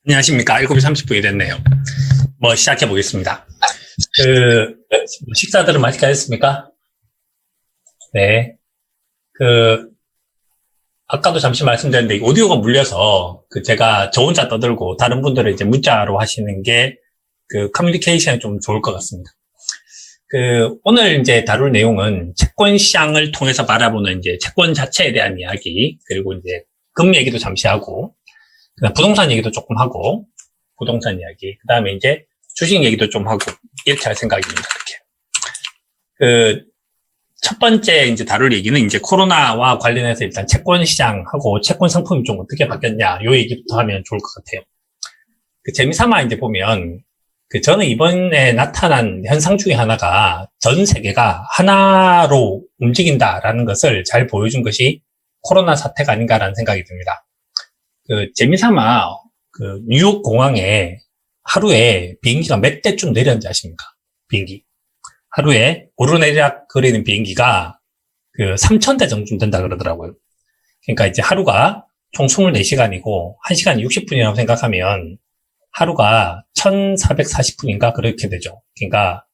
안녕하십니까. 7시 30분이 됐네요. 시작해 보겠습니다. 식사들은 맛있게 하셨습니까? 네. 아까도 잠시 말씀드렸는데, 오디오가 물려서, 제가 저 혼자 떠들고, 다른 분들은 이제 문자로 하시는 게, 커뮤니케이션이 좀 좋을 것 같습니다. 오늘 이제 다룰 내용은 채권 시장을 통해서 바라보는 이제 채권 자체에 대한 이야기, 그리고 이제 금 얘기도 잠시 하고, 그다음 부동산 얘기도 조금 하고, 부동산 이야기, 그 다음에 이제 주식 얘기도 좀 하고, 이렇게 할 생각입니다. 이렇게. 첫 번째 이제 다룰 얘기는 이제 코로나와 관련해서 일단 채권 시장하고 채권 상품이 좀 어떻게 바뀌었냐, 요 얘기부터 하면 좋을 것 같아요. 재미삼아 이제 보면, 저는 이번에 나타난 현상 중에 하나가 전 세계가 하나로 움직인다라는 것을 잘 보여준 것이 코로나 사태가 아닌가라는 생각이 듭니다. 재미삼아, 뉴욕 공항에 하루에 비행기가 몇 대쯤 내렸는지 아십니까? 비행기. 하루에 오르내리락 거리는 비행기가 3,000대 정도 된다 그러더라고요. 그러니까 이제 하루가 총 24시간이고 1시간이 60분이라고 생각하면 하루가 1,440분인가 그렇게 되죠. 그러니까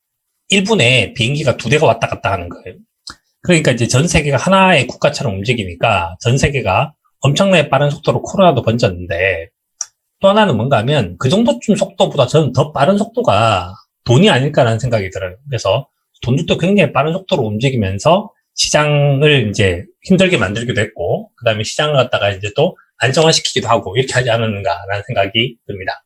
1분에 비행기가 2대가 왔다 갔다 하는 거예요. 그러니까 이제 전 세계가 하나의 국가처럼 움직이니까 전 세계가 엄청나게 빠른 속도로 코로나도 번졌는데, 또 하나는 뭔가 하면 그 정도쯤 속도보다 저는 더 빠른 속도가 돈이 아닐까라는 생각이 들어요. 그래서 돈들도 굉장히 빠른 속도로 움직이면서 시장을 이제 힘들게 만들기도 했고, 그 다음에 시장을 갖다가 이제 또 안정화시키기도 하고 이렇게 하지 않았는가라는 생각이 듭니다.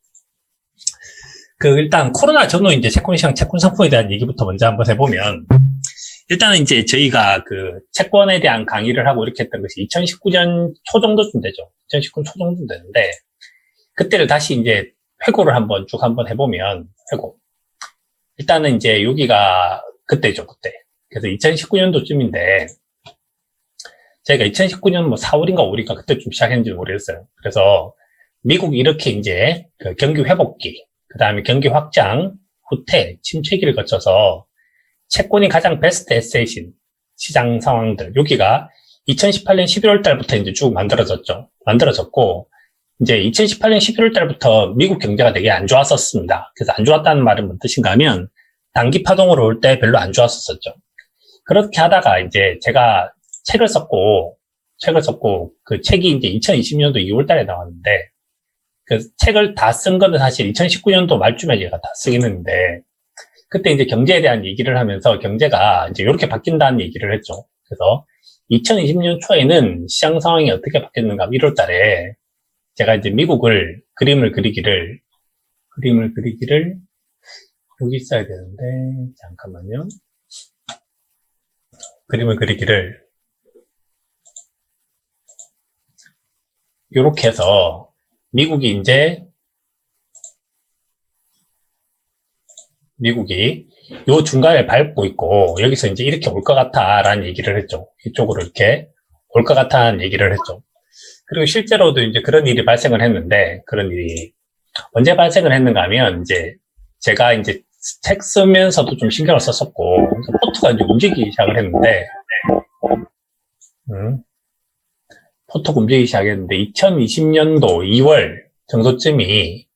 일단 코로나 전후 이제 채권시장, 채권 상품에 대한 얘기부터 먼저 한번 해보면, 일단은 이제 저희가 채권에 대한 강의를 하고 이렇게 했던 것이 2019년 초 정도쯤 되죠. 2019년 초 정도 되는데, 그때를 다시 이제 회고를 쭉 한번 해보면, 회고. 일단은 이제 여기가 그때죠, 그때. 그래서 2019년도쯤인데, 저희가 2019년 4월인가 5월인가 그때쯤 시작했는지 모르겠어요. 그래서 미국이 이렇게 이제 경기 회복기, 그 다음에 경기 확장, 후퇴, 침체기를 거쳐서 채권이 가장 베스트 에셋인 시장 상황들, 여기가 2018년 11월 달부터 이제 쭉 만들어졌고, 이제 2018년 11월 달부터 미국 경제가 되게 안 좋았었습니다. 그래서 안 좋았다는 말은 무슨 뜻인가 하면, 단기 파동으로 올 때 별로 안 좋았었죠. 그렇게 하다가 이제 제가 책을 썼고, 그 책이 이제 2020년도 2월 달에 나왔는데, 그 책을 다 쓴 거는 사실 2019년도 말쯤에 제가 다 쓰긴 했는데, 그때 이제 경제에 대한 얘기를 하면서 경제가 이제 이렇게 바뀐다는 얘기를 했죠. 그래서 2020년 초에는 시장 상황이 어떻게 바뀌었는가 1월 달에 제가 이제 미국을 그림을 그리기를 여기 있어야 되는데, 잠깐만요. 그림을 그리기를 요렇게 해서 미국이 요 중간에 밟고 있고, 여기서 이제 이렇게 올 것 같아 라는 얘기를 했죠. 이쪽으로 이렇게 올 것 같다는 얘기를 했죠. 그리고 실제로도 이제 그런 일이 발생을 했는데, 그런 일이 언제 발생을 했는가 하면, 이제 제가 이제 책 쓰면서도 좀 신경을 썼었고, 포트가 이제 움직이기 시작을 했는데, 포트가 움직이기 시작했는데, 2020년도 2월 정도쯤이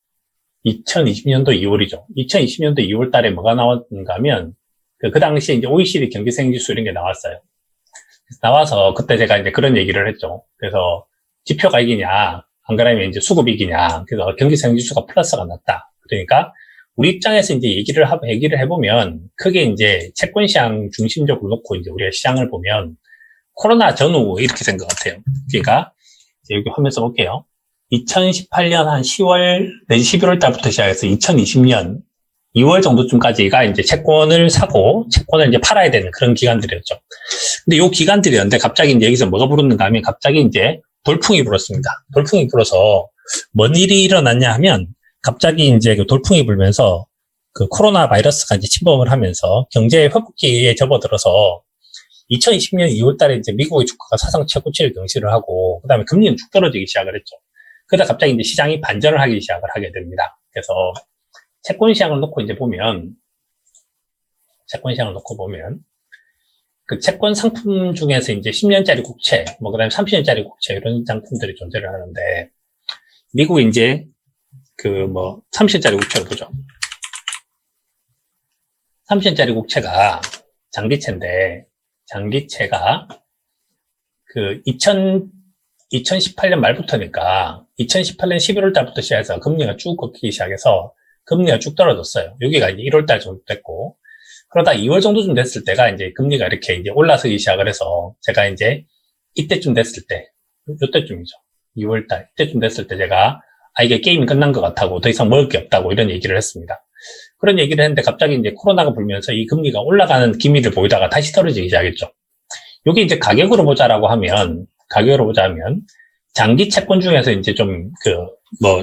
2020년도 2월이죠. 2020년도 2월 달에 뭐가 나왔는가 하면, 그 당시에 이제 OECD 경기생지수 이런 게 나왔어요. 나와서 그때 제가 이제 그런 얘기를 했죠. 그래서 지표가 이기냐, 안 그러면 이제 수급이 이기냐. 그래서 경기생지수가 플러스가 났다. 그러니까 우리 입장에서 이제 얘기를 해보면, 크게 이제 채권시장 중심적으로 놓고 이제 우리가 시장을 보면, 코로나 전후 이렇게 된 것 같아요. 그러니까 여기 화면 써볼게요. 2018년 한 10월 내지 11월 달부터 시작해서 2020년 2월 정도쯤까지가 이제 채권을 사고 채권을 이제 팔아야 되는 그런 기간들이었죠. 근데 요 기간들이었는데 갑자기 이제 여기서 뭐가 불었는가 하면 갑자기 이제 돌풍이 불었습니다. 돌풍이 불어서 뭔 일이 일어났냐 하면 갑자기 이제 돌풍이 불면서 코로나 바이러스가 이제 침범을 하면서 경제 회복기에 접어들어서 2020년 2월 달에 이제 미국의 주가가 사상 최고치를 경신을 하고, 그 다음에 금리는 쭉 떨어지기 시작을 했죠. 그러다 갑자기 이제 시장이 반전을 하기 시작을 하게 됩니다. 그래서 채권 시장을 놓고 보면, 그 채권 상품 중에서 이제 10년짜리 국채, 그 다음에 30년짜리 국채 이런 상품들이 존재를 하는데, 미국이 이제 30년짜리 국채를 보죠. 30년짜리 국채가 장기채인데, 장기채가 2018년 말부터니까 2018년 11월 달부터 시작해서 금리가 쭉 꺾이기 시작해서 금리가 쭉 떨어졌어요. 여기가 이제 1월 달 정도 됐고, 그러다 2월 정도쯤 됐을 때가 이제 금리가 이렇게 이제 올라서기 시작을 해서 제가 이제 이때쯤 됐을 때, 요때쯤이죠. 2월 달, 이때쯤 됐을 때 제가 이게 게임이 끝난 것 같다고 더 이상 먹을 게 없다고 이런 얘기를 했습니다. 그런 얘기를 했는데 갑자기 이제 코로나가 불면서 이 금리가 올라가는 기미를 보이다가 다시 떨어지기 시작했죠. 여기 이제 가격으로 보자라고 하면, 장기 채권 중에서 이제 좀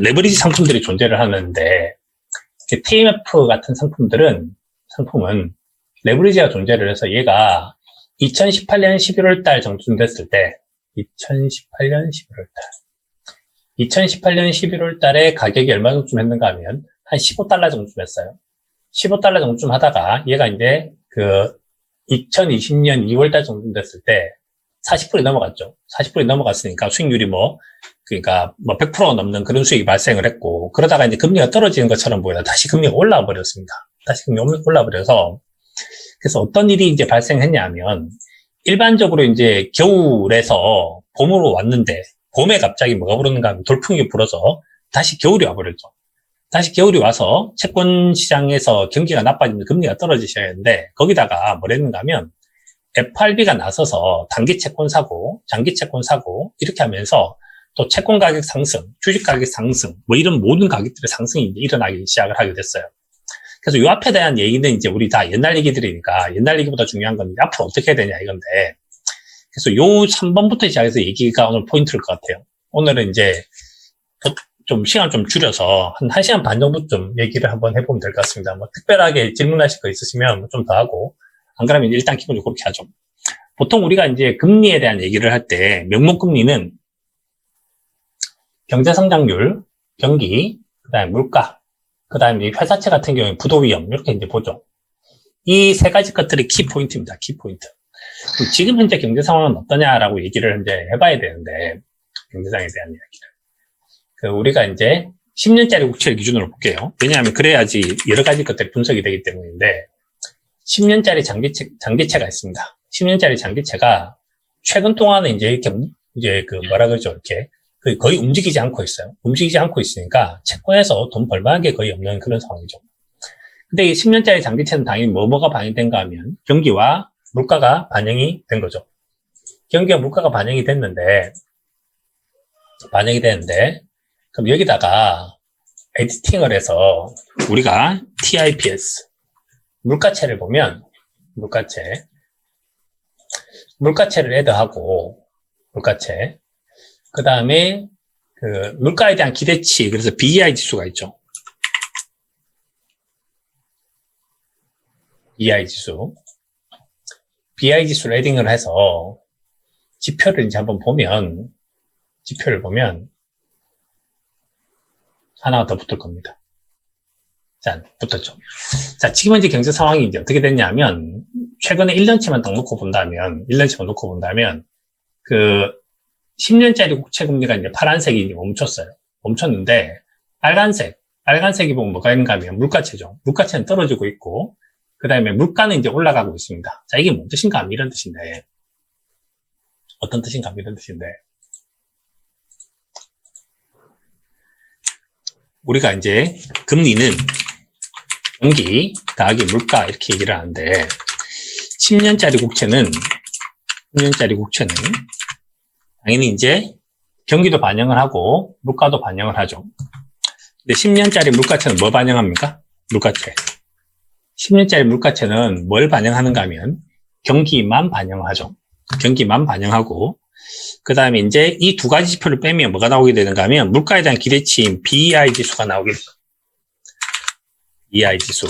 레버리지 상품들이 존재를 하는데, TMF 같은 상품은 레버리지가 존재를 해서 얘가 2018년 11월 달 정도쯤 됐을 때, 2018년 11월 달에 가격이 얼마 정도쯤 했는가 하면, 한 15달러 정도쯤 했어요. 15달러 정도쯤 하다가, 얘가 이제 2020년 2월 달 정도 됐을 때, 40%이 넘어갔죠. 40%이 넘어갔으니까 수익률이 100%가 넘는 그런 수익이 발생을 했고, 그러다가 이제 금리가 떨어지는 것처럼 보이다 다시 금리가 올라와 버렸습니다. 다시 금리가 올라와 버려서, 그래서 어떤 일이 이제 발생했냐 하면, 일반적으로 이제 겨울에서 봄으로 왔는데, 봄에 갑자기 뭐가 불었는가 하면 돌풍이 불어서 다시 겨울이 와버렸죠. 다시 겨울이 와서 채권 시장에서 경기가 나빠지면 금리가 떨어지기 시작했는데, 거기다가 뭐랬는가 하면, FRB가 나서서 단기 채권 사고, 장기 채권 사고, 이렇게 하면서 또 채권 가격 상승, 주식 가격 상승, 이런 모든 가격들의 상승이 이제 일어나기 시작을 하게 됐어요. 그래서 이 앞에 대한 얘기는 이제 우리 다 옛날 얘기들이니까 옛날 얘기보다 중요한 건 앞으로 어떻게 해야 되냐 이건데, 그래서 요 3번부터 시작해서 얘기가 오늘 포인트일 것 같아요. 오늘은 이제 좀 시간 좀 줄여서 한 1시간 반 정도 좀 얘기를 한번 해보면 될 것 같습니다. 특별하게 질문하실 거 있으시면 좀 더 하고, 안 그러면 일단 기본적으로 그렇게 하죠. 보통 우리가 이제 금리에 대한 얘기를 할 때 명목금리는 경제성장률, 경기, 그 다음에 물가, 그 다음에 회사채 같은 경우에 부도위험 이렇게 이제 보죠. 이 세 가지 것들이 키포인트입니다. 키포인트. 그럼 지금 현재 경제 상황은 어떠냐라고 얘기를 이제 해봐야 되는데, 경제상에 대한 이야기를. 우리가 이제 10년짜리 국채를 기준으로 볼게요. 왜냐하면 그래야지 여러 가지 것들이 분석이 되기 때문인데, 10년짜리 장기채가 있습니다. 10년짜리 장기채가 최근 동안은 이제 이렇게 이렇게 거의 움직이지 않고 있어요. 움직이지 않고 있으니까 채권에서 돈 벌만한 게 거의 없는 그런 상황이죠. 근데 이 10년짜리 장기채는 당연히 뭐가 반영된가 하면 경기와 물가가 반영이 된 거죠. 경기와 물가가 반영이 되는데 그럼 여기다가 에디팅을 해서 우리가 TIPS 물가채를 보면, 물가채를 애드하고, 그 다음에, 물가에 대한 기대치, 그래서 BEI 지수가 있죠. BEI 지수를 애딩을 해서, 지표를 이제 한번 보면, 하나가 더 붙을 겁니다. 자, 붙었죠. 자, 지금 현재 경제 상황이 이제 어떻게 됐냐면, 최근에 1년치만 딱 놓고 본다면, 10년짜리 국채 금리가 이제 파란색이 이제 멈췄는데, 빨간색이 보면 뭐가 있는가 하면 물가채죠. 물가채는 떨어지고 있고, 그 다음에 물가는 이제 올라가고 있습니다. 자, 이게 뭔 뜻인가 하면 이런 뜻인데, 어떤 뜻인가 하면 이런 뜻인데, 우리가 이제 금리는 경기 더하기 물가 이렇게 얘기를 하는데 10년짜리 국채는 당연히 이제 경기도 반영을 하고 물가도 반영을 하죠. 근데 10년짜리 물가채는 뭐 반영합니까? 물가채. 10년짜리 물가채는 뭘 반영하는가 하면 경기만 반영하죠. 경기만 반영하고 그 다음에 이제 이 두 가지 지표를 빼면 뭐가 나오게 되는가 하면 물가에 대한 기대치인 BEI 지수가 나오게 됩니다. BEI 지수.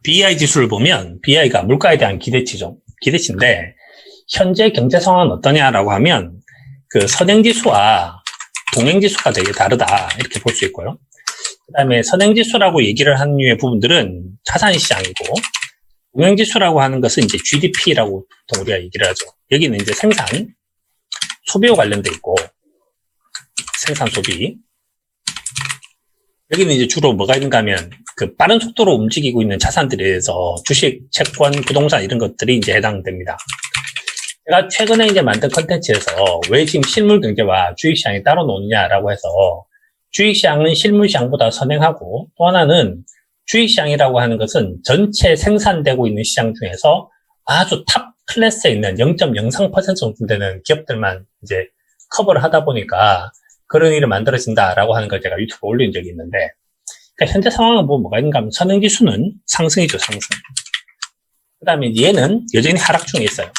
BEI 지수를 보면 BEI가 물가에 대한 기대치죠. 기대치인데 현재 경제 상황은 어떠냐라고 하면 그 선행지수와 동행지수가 되게 다르다 이렇게 볼 수 있고요. 그 다음에 선행지수라고 얘기를 하는 류의 부분들은 자산시장이고 운영지수라고 하는 것은 이제 GDP라고 보통 우리가 얘기를 하죠. 여기는 이제 생산, 소비와 관련돼 있고, 생산, 소비. 여기는 이제 주로 뭐가 있는가 하면, 그 빠른 속도로 움직이고 있는 자산들에 대해서 주식, 채권, 부동산 이런 것들이 이제 해당됩니다. 제가 최근에 이제 만든 컨텐츠에서 왜 지금 실물 경제와 주식시장이 따로 노느냐라고 해서 주식시장은 실물시장보다 선행하고 또 하나는 주식시장이라고 하는 것은 전체 생산되고 있는 시장 중에서 아주 탑 클래스에 있는 0.03% 정도 되는 기업들만 이제 커버를 하다 보니까 그런 일이 만들어진다라고 하는 걸 제가 유튜브에 올린 적이 있는데, 그러니까 현재 상황은 뭐가 있는가 하면 선행지수는 상승이죠, 상승. 그 다음에 얘는 여전히 하락 중에 있어요.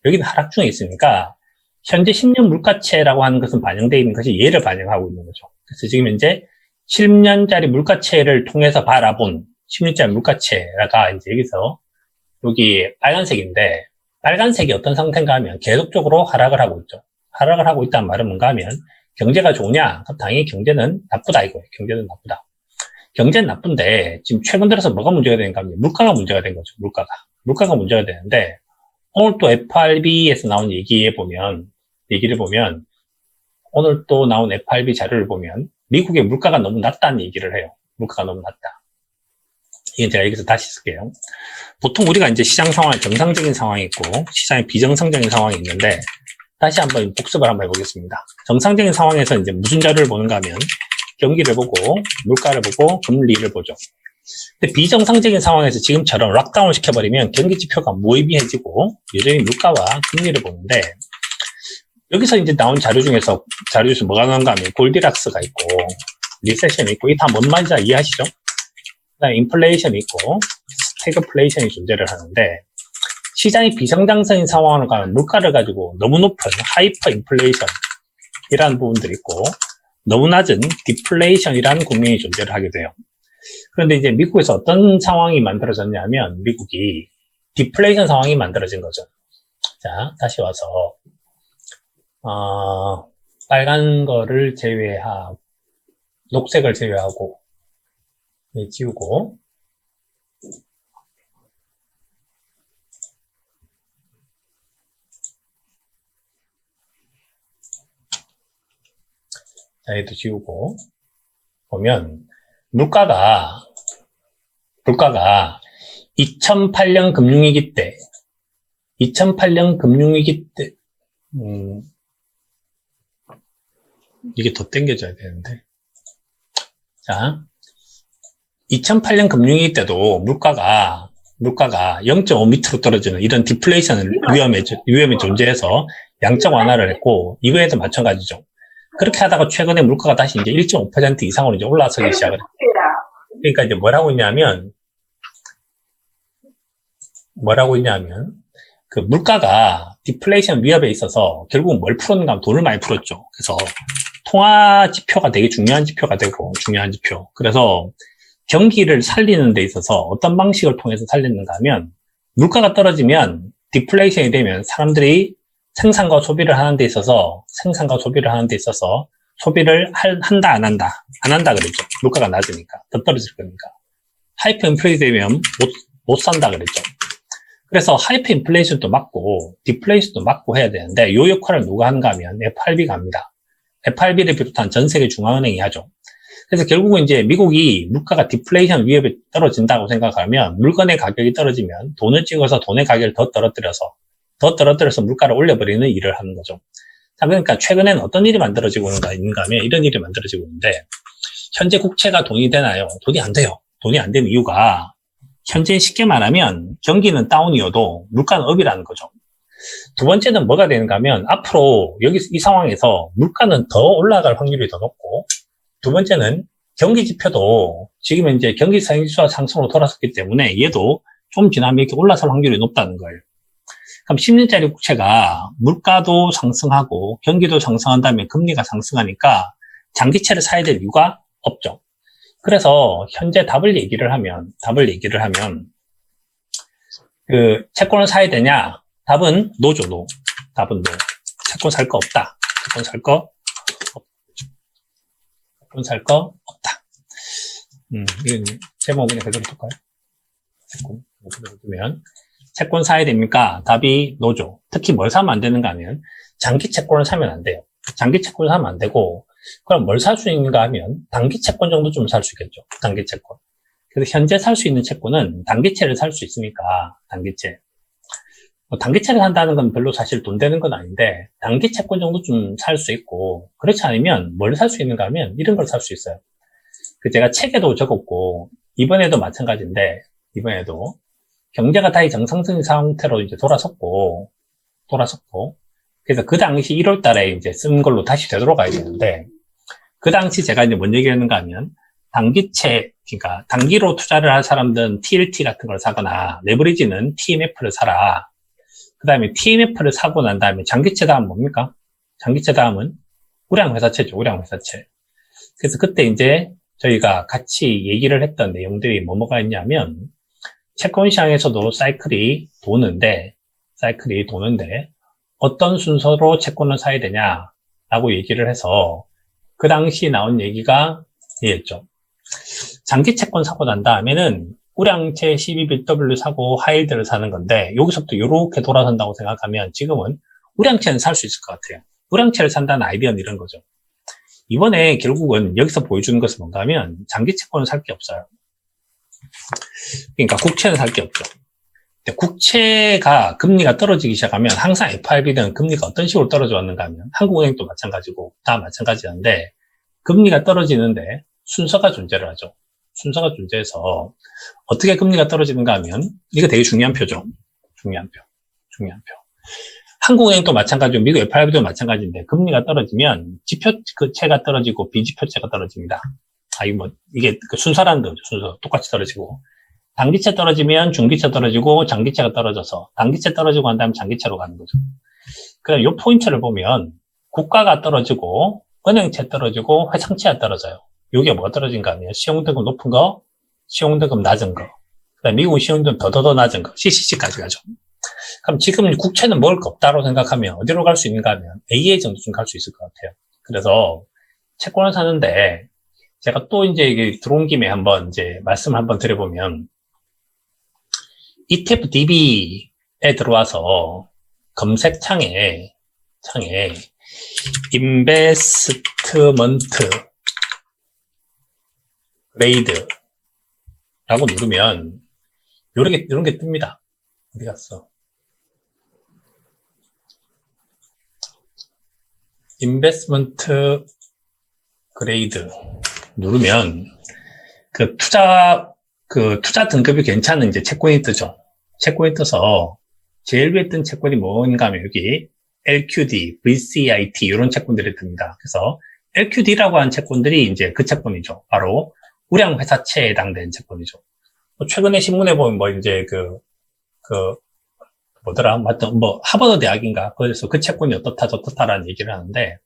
여기는 하락 중에 있으니까 현재 10년 물가채라고 하는 것은 반영되어 있는 것이 얘를 반영하고 있는 거죠. 그래서 지금 현재 10년짜리 물가채를 통해서 바라본 10년짜리 물가채가 이제 여기서 여기 빨간색인데, 빨간색이 어떤 상태인가 하면 계속적으로 하락을 하고 있죠. 하락을 하고 있다는 말은 뭔가 하면 경제가 좋냐? 그럼 당연히 경제는 나쁘다 이거예요. 경제는 나쁘다. 경제는 나쁜데 지금 최근 들어서 뭐가 문제가 되는가 하면 물가가 문제가 된 거죠. 물가가 문제가 되는데, 오늘 또 FRB에서 나온 얘기를 보면 오늘 또 나온 FRB 자료를 보면 미국의 물가가 너무 낮다는 얘기를 해요. 물가가 너무 낮다. 이건 제가 여기서 다시 쓸게요. 보통 우리가 이제 시장 상황이 정상적인 상황이 있고 시장이 비정상적인 상황이 있는데, 다시 한번 복습을 한번 해보겠습니다. 정상적인 상황에서 이제 무슨 자료를 보는가 하면 경기를 보고 물가를 보고 금리를 보죠. 근데 비정상적인 상황에서 지금처럼 락다운을 시켜버리면 경기 지표가 무의미해지고 여전히 물가와 금리를 보는데, 여기서 이제 나온 자료 중에서 뭐가 나온가 하면 골디락스가 있고 리세션이 있고, 이 다 뭔 말인지 이해하시죠? 그다음에 인플레이션이 있고 스태그플레이션이 존재를 하는데, 시장이 비정상적인 상황으로 가면 물가를 가지고 너무 높은 하이퍼 인플레이션이라는 부분들이 있고 너무 낮은 디플레이션이라는 국면이 존재를 하게 돼요. 그런데 이제 미국에서 어떤 상황이 만들어졌냐면 미국이 디플레이션 상황이 만들어진 거죠. 자, 다시 와서 빨간 거를 제외하고 녹색을 제외하고 지우고, 자, 얘도 지우고 보면 물가가 2008년 금융위기 때 이게 더 당겨져야 되는데, 자, 2008년 금융위기 때도 물가가 0.5 밑으로 떨어지는 이런 디플레이션 위험이 존재해서 양적 완화를 했고, 이거에도 마찬가지죠. 그렇게 하다가 최근에 물가가 다시 이제 1.5% 이상으로 이제 올라서기 시작을 해요. 그러니까 이제 뭐라고 있냐면 그 물가가 디플레이션 위협에 있어서 결국은 뭘 풀었는가 하면 돈을 많이 풀었죠. 그래서 통화 지표가 되게 중요한 지표가 되고, 중요한 지표. 그래서 경기를 살리는 데 있어서 어떤 방식을 통해서 살리는가 하면, 물가가 떨어지면 디플레이션이 되면 사람들이 생산과 소비를 하는 데 있어서 소비를 한다 안 한다 그랬죠. 물가가 낮으니까 더 떨어질 거니까. 하이퍼 인플레이션 되면 못 산다 그랬죠. 그래서 하이퍼 인플레이션도 막고 디플레이션도 막고 해야 되는데, 이 역할을 누가 하는가 하면 FRB가 합니다. FRB를 비롯한 전 세계 중앙은행이 하죠. 그래서 결국은 이제 미국이 물가가 디플레이션 위협에 떨어진다고 생각하면, 물건의 가격이 떨어지면 돈을 찍어서 돈의 가격을 더 떨어뜨려서 물가를 올려버리는 일을 하는 거죠. 자, 그러니까 최근에는 어떤 일이 만들어지고 있는가 하면 이런 일이 만들어지고 있는데, 현재 국채가 돈이 되나요? 돈이 안 돼요. 돈이 안 되는 이유가, 현재 쉽게 말하면 경기는 다운이어도 물가는 업이라는 거죠. 두 번째는 뭐가 되는가 하면, 앞으로 이 상황에서 물가는 더 올라갈 확률이 더 높고, 두 번째는 경기 지표도 지금 이제 경기 상승지수가 상승으로 돌아섰기 때문에 얘도 좀 지나면 이렇게 올라설 확률이 높다는 거예요. 그럼 10년짜리 국채가 물가도 상승하고 경기도 상승한다면 금리가 상승하니까 장기채를 사야 될 이유가 없죠. 그래서 현재 답을 얘기를 하면 그 채권을 사야 되냐? 답은 노죠, 노. 답은 노. 채권 살 거 없다. 채권 살 거 없다. 이건 제목 그냥 그대로 둘까요? 그러면 채권 사야 됩니까? 답이 노죠. 특히 뭘 사면 안 되는가 하면 장기 채권을 사면 안 돼요. 장기 채권을 사면 안 되고 그럼 뭘 살 수 있는가 하면 단기 채권 정도 좀 살 수 있겠죠. 단기 채권. 그래서 현재 살 수 있는 채권은 단기채를 살 수 있으니까 단기채. 단기채를 산다는 건 별로 사실 돈 되는 건 아닌데 단기 채권 정도 좀 살 수 있고 그렇지 않으면 뭘 살 수 있는가 하면 이런 걸 살 수 있어요. 그 제가 책에도 적었고 이번에도 마찬가지인데 이번에도 경제가 다시 정상적인 상태로 이제 돌아섰고 그래서 그 당시 1월 달에 이제 쓴 걸로 다시 되돌아가야 되는데 그 당시 제가 이제 뭔 얘기했는가 하면 단기채, 그러니까 단기로 투자를 할 사람들은 TLT 같은 걸 사거나 레버리지는 TMF를 사라. 그 다음에 TMF를 사고 난 다음에 장기채 다음 뭡니까? 장기채 다음은 우량회사채죠. 우량회사채. 그래서 그때 이제 저희가 같이 얘기를 했던 내용들이 뭐가 있냐면 채권 시장에서도 사이클이 도는데 어떤 순서로 채권을 사야 되냐라고 얘기를 해서 그 당시 나온 얘기가 이랬죠. 장기 채권 사고 난 다음에는 우량채 12BW 사고 하이힐드를 사는 건데 여기서부터 이렇게 돌아선다고 생각하면 지금은 우량채는 살 수 있을 것 같아요. 우량채를 산다는 아이디어는 이런 거죠. 이번에 결국은 여기서 보여주는 것은 뭔가 하면 장기 채권은 살 게 없어요. 그러니까 국채는 살 게 없죠. 근데 국채가 금리가 떨어지기 시작하면 항상 FRB는 금리가 어떤 식으로 떨어져 왔는가 하면 한국은행도 마찬가지고 다 마찬가지인데 금리가 떨어지는데 순서가 존재를 하죠. 순서가 존재해서 어떻게 금리가 떨어지는가 하면 이거 되게 중요한 표죠. 중요한 표. 한국은행도 마찬가지고 미국 FRB도 마찬가지인데 금리가 떨어지면 지표채가 떨어지고 비지표채가 떨어집니다. 이게 그 순서라는 거죠. 순서 똑같이 떨어지고 단기채 떨어지면 중기채 떨어지고 장기채가 떨어져서 단기채 떨어지고 한 다음에 장기채로 가는 거죠. 그럼 이 포인트를 보면 국가가 떨어지고 은행채 떨어지고 회상채가 떨어져요. 이게 뭐가 떨어진가 하면 신용등급 높은 거, 신용등급 낮은 거, 그다음에 미국 신용등급 더 낮은 거, CCC까지 가죠. 그럼 지금 국채는 먹을 거 없다고 생각하면 어디로 갈 수 있는가 하면 AA 정도쯤 갈 수 있을 것 같아요. 그래서 채권을 사는데 제가 또 이제 이게 들어온 김에 한번 이제 말씀을 한번 드려보면 ETF DB에 들어와서 검색창에 인베스트먼트 그레이드라고 누르면 이런 게 뜹니다. 어디 갔어? 인베스트먼트 그레이드 누르면 투자 등급이 괜찮은 이제 채권이 뜨죠. 채권이 떠서 제일 위에 뜬 채권이 뭔가 하면 여기 LQD, VCIT 이런 채권들이 듭니다. 그래서 LQD라고 하는 채권들이 이제 그 채권이죠. 바로 우량회사채에 해당되는 채권이죠. 최근에 신문에 보면 이제 하버드 대학인가? 그래서 그 채권이 어떻다 저렇다라는 얘기를 하는데,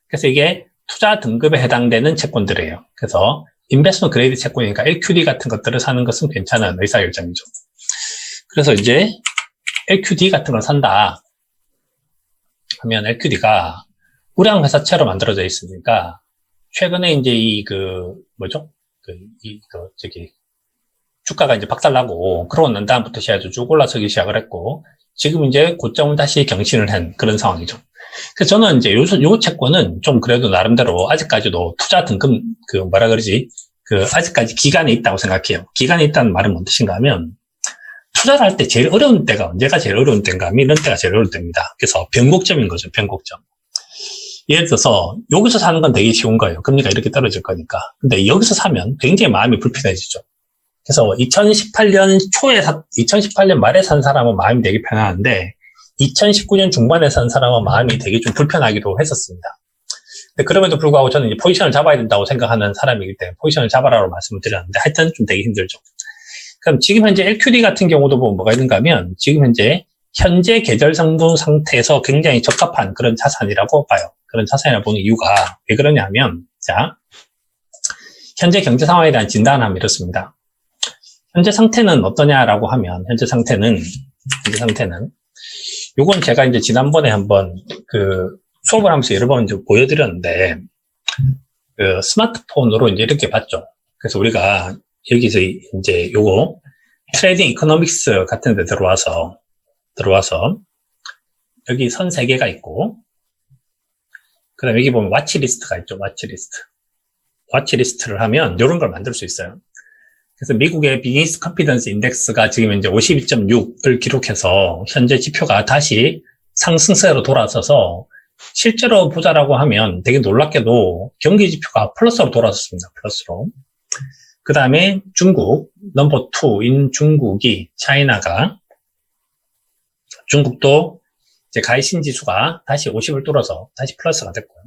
그래서 이게 투자 등급에 해당되는 채권들이에요. 그래서 인베스트먼트 그레이드 채권이니까 LQD 같은 것들을 사는 것은 괜찮은 의사결정이죠. 그래서 이제 LQD 같은 걸 산다 하면 LQD가 우량회사채로 만들어져 있으니까 최근에 이제 주가가 이제 박살나고 그러고 난 다음부터 시작해서 쭉 올라서기 시작을 했고 지금 이제 고점을 다시 경신을 한 그런 상황이죠. 그래서 저는 이제 요 채권은 좀 그래도 나름대로 아직까지도 투자 등급 아직까지 기간이 있다고 생각해요. 기간이 있다는 말은 뭔 뜻인가 하면 투자를 할 때 제일 어려운 때가 언제가 제일 어려운 때인가 하면 이런 때가 제일 어려운 때입니다. 그래서 변곡점인 거죠. 변곡점. 예를 들어서 여기서 사는 건 되게 쉬운 거예요. 금리가 이렇게 떨어질 거니까. 근데 여기서 사면 굉장히 마음이 불편해지죠. 그래서 2018년 말에 산 사람은 마음이 되게 편안한데 2019년 중반에 산 사람은 마음이 되게 좀 불편하기도 했었습니다. 근데 그럼에도 불구하고 저는 이제 포지션을 잡아야 된다고 생각하는 사람이기 때문에 포지션을 잡아라고 말씀을 드렸는데 하여튼 좀 되게 힘들죠. 그럼 지금 현재 LQD 같은 경우도 보면 뭐가 있는가 하면 지금 현재 계절 상분 상태에서 굉장히 적합한 그런 자산이라고 봐요. 그런 자산이라고 보는 이유가 왜 그러냐 하면 자, 현재 경제 상황에 대한 진단을 하면 이렇습니다. 현재 상태는 어떠냐라고 하면 현재 상태는 요건 제가 이제 지난번에 한번 수업을 하면서 여러 번 이제 보여드렸는데 스마트폰으로 이제 이렇게 봤죠. 그래서 우리가 여기서 이제 요거 트레이딩 이코노믹스 같은 데 들어와서 여기 선 3개가 있고, 그 다음에 여기 보면 와치리스트가 있죠. 와치리스트를 하면 이런 걸 만들 수 있어요. 그래서 미국의 비즈니스 컨피던스 인덱스가 지금 이제 52.6을 기록해서 현재 지표가 다시 상승세로 돌아서서 실제로 보자라고 하면 되게 놀랍게도 경기 지표가 플러스로 돌아섰습니다. 플러스로. 그 다음에 중국, 넘버 2인 중국도 이제 가이신 지수가 다시 50을 뚫어서 다시 플러스가 됐고요.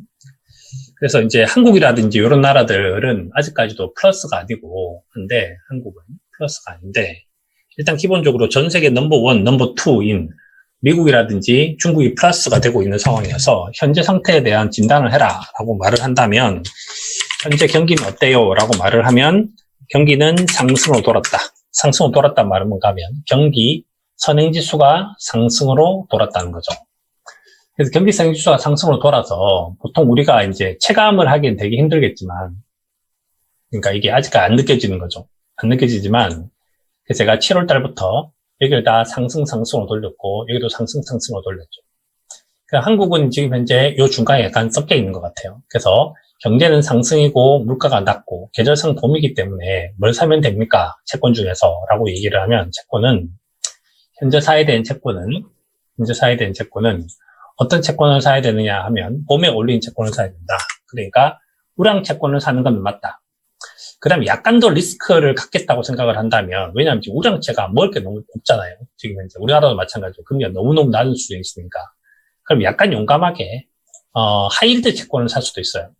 그래서 이제 한국이라든지 이런 나라들은 아직까지도 플러스가 아니고, 한데, 한국은 플러스가 아닌데, 일단 기본적으로 전 세계 넘버 1, 넘버 2인 미국이라든지 중국이 플러스가 되고 있는 상황이어서 현재 상태에 대한 진단을 해라 라고 말을 한다면, 현재 경기는 어때요? 라고 말을 하면, 경기는 상승으로 돌았다. 상승으로 돌았단 말은 뭔가 하면, 경기 선행지수가 상승으로 돌았다는 거죠. 그래서 경기 선행지수가 상승으로 돌아서 보통 우리가 이제 체감을 하기엔 되게 힘들겠지만, 그러니까 이게 아직 안 느껴지는 거죠. 안 느껴지지만, 그래서 제가 7월 달부터 여기를 다 상승으로 돌렸고, 여기도 상승으로 돌렸죠. 그러니까 한국은 지금 현재 이 중간에 약간 섞여 있는 것 같아요. 그래서 경제는 상승이고 물가가 낮고 계절성 봄이기 때문에 뭘 사면 됩니까? 채권 중에서 라고 얘기를 하면 채권은 현재 사야 되는 채권은 어떤 채권을 사야 되느냐 하면 봄에 올린 채권을 사야 된다. 그러니까 우량 채권을 사는 건 맞다. 그 다음에 약간 더 리스크를 갖겠다고 생각을 한다면, 왜냐하면 지금 우량채가 먹을 게 너무 없잖아요. 지금 현재 우리나라도 마찬가지로 금리가 너무너무 낮은 수준에 있으니까. 그럼 약간 용감하게 하이힐드 채권을 살 수도 있어요.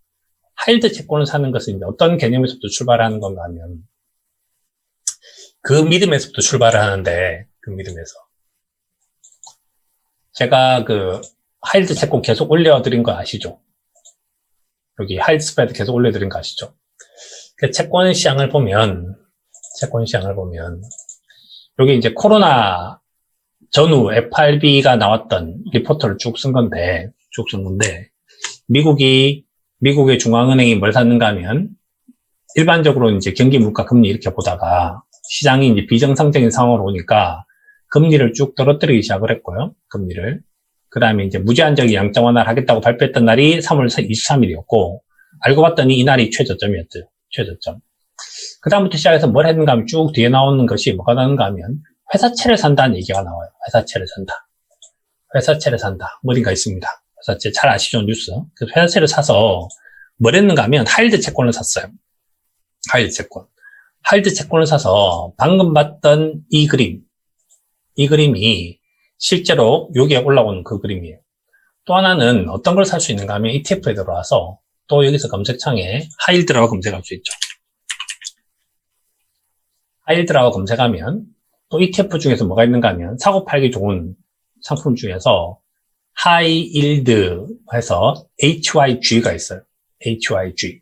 하이힐드 채권을 사는 것은 이제 어떤 개념에서부터 출발하는 건가 하면 그 믿음에서부터 출발을 하는데, 그 믿음에서 제가 그 하이힐드 채권 계속 올려드린 거 아시죠? 여기 하이힐드 스프레드 계속 올려드린 거 아시죠? 그 채권 시장을 보면 여기 이제 코로나 전후 FRB가 나왔던 리포트를 쭉 쓴 건데 미국의 중앙은행이 뭘 샀는가 하면 일반적으로 이제 경기 물가 금리 이렇게 보다가 시장이 이제 비정상적인 상황으로 오니까 금리를 쭉 떨어뜨리기 시작을 했고요. 금리를. 그 다음에 이제 무제한적인 양적 완화를 하겠다고 발표했던 날이 3월 23일이었고, 알고 봤더니 이날이 최저점이었죠. 최저점. 그 다음부터 시작해서 뭘 했는가 하면 쭉 뒤에 나오는 것이 뭐가 나오는가 하면 회사채를 산다는 얘기가 나와요. 회사채를 산다. 어딘가 있습니다. 회사채 잘 아시죠? 뉴스. 그래서 회사채를 사서 뭘 했는가 하면 하이힐드 채권을 샀어요. 하이힐드 채권을 사서 방금 봤던 이 그림이 실제로 여기에 올라온 그 그림이에요. 또 하나는 어떤 걸 살 수 있는가 하면 ETF에 들어와서 또 여기서 검색창에 하이힐드라고 검색할 수 있죠. 하이힐드라고 검색하면 또 ETF 중에서 뭐가 있는가 하면 사고 팔기 좋은 상품 중에서 하이힐드 해서 HYG가 있어요. HYG.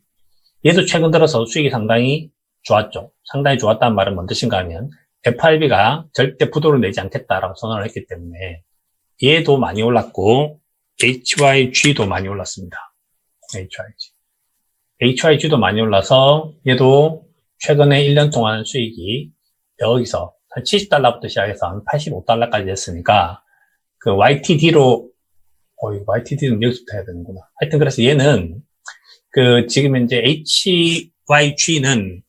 얘도 최근 들어서 수익이 상당히 좋았죠. 상당히 좋았다는 말은 뭔 뜻인가 하면 FRB가 절대 부도를 내지 않겠다라고 선언을 했기 때문에 얘도 많이 올랐고 HYG도 많이 올랐습니다. HYG도 많이 올라서 얘도 최근에 1년 동안 수익이 여기서 한 70달러부터 시작해서 한 85달러까지 됐으니까 그 YTD로 YTD는 여기서부터 해야 되는구나. 하여튼 그래서 얘는 그 지금 이제 HYG는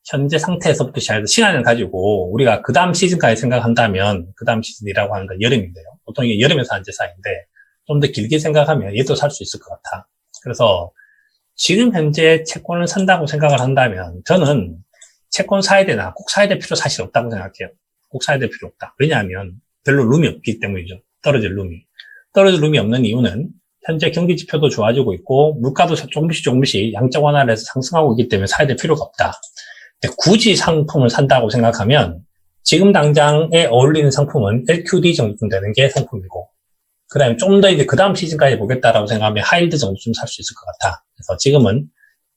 현재 상태에서부터 시작해서 시간을 가지고 우리가 그 다음 시즌까지 생각한다면 그 다음 시즌이라고 하는 건 여름인데요. 보통 이게 여름에서 한 제사인데 좀 더 길게 생각하면 얘도 살 수 있을 것 같아. 그래서 지금 현재 채권을 산다고 생각을 한다면 저는 채권 사야 되나 꼭 사야 될 필요 사실 없다고 생각해요. 꼭 사야 될 필요 없다. 왜냐하면 별로 룸이 없기 때문이죠. 떨어질 룸이 없는 이유는 현재 경기 지표도 좋아지고 있고 물가도 조금씩 양적 완화를 해서 상승하고 있기 때문에 사야 될 필요가 없다. 근데 굳이 상품을 산다고 생각하면 지금 당장에 어울리는 상품은 LQD 정도쯤 되는 게 상품이고 그 다음에 좀 더 이제 그 다음 시즌까지 보겠다라고 생각하면 하이힐드 정도쯤 살 수 있을 것 같아. 그래서 지금은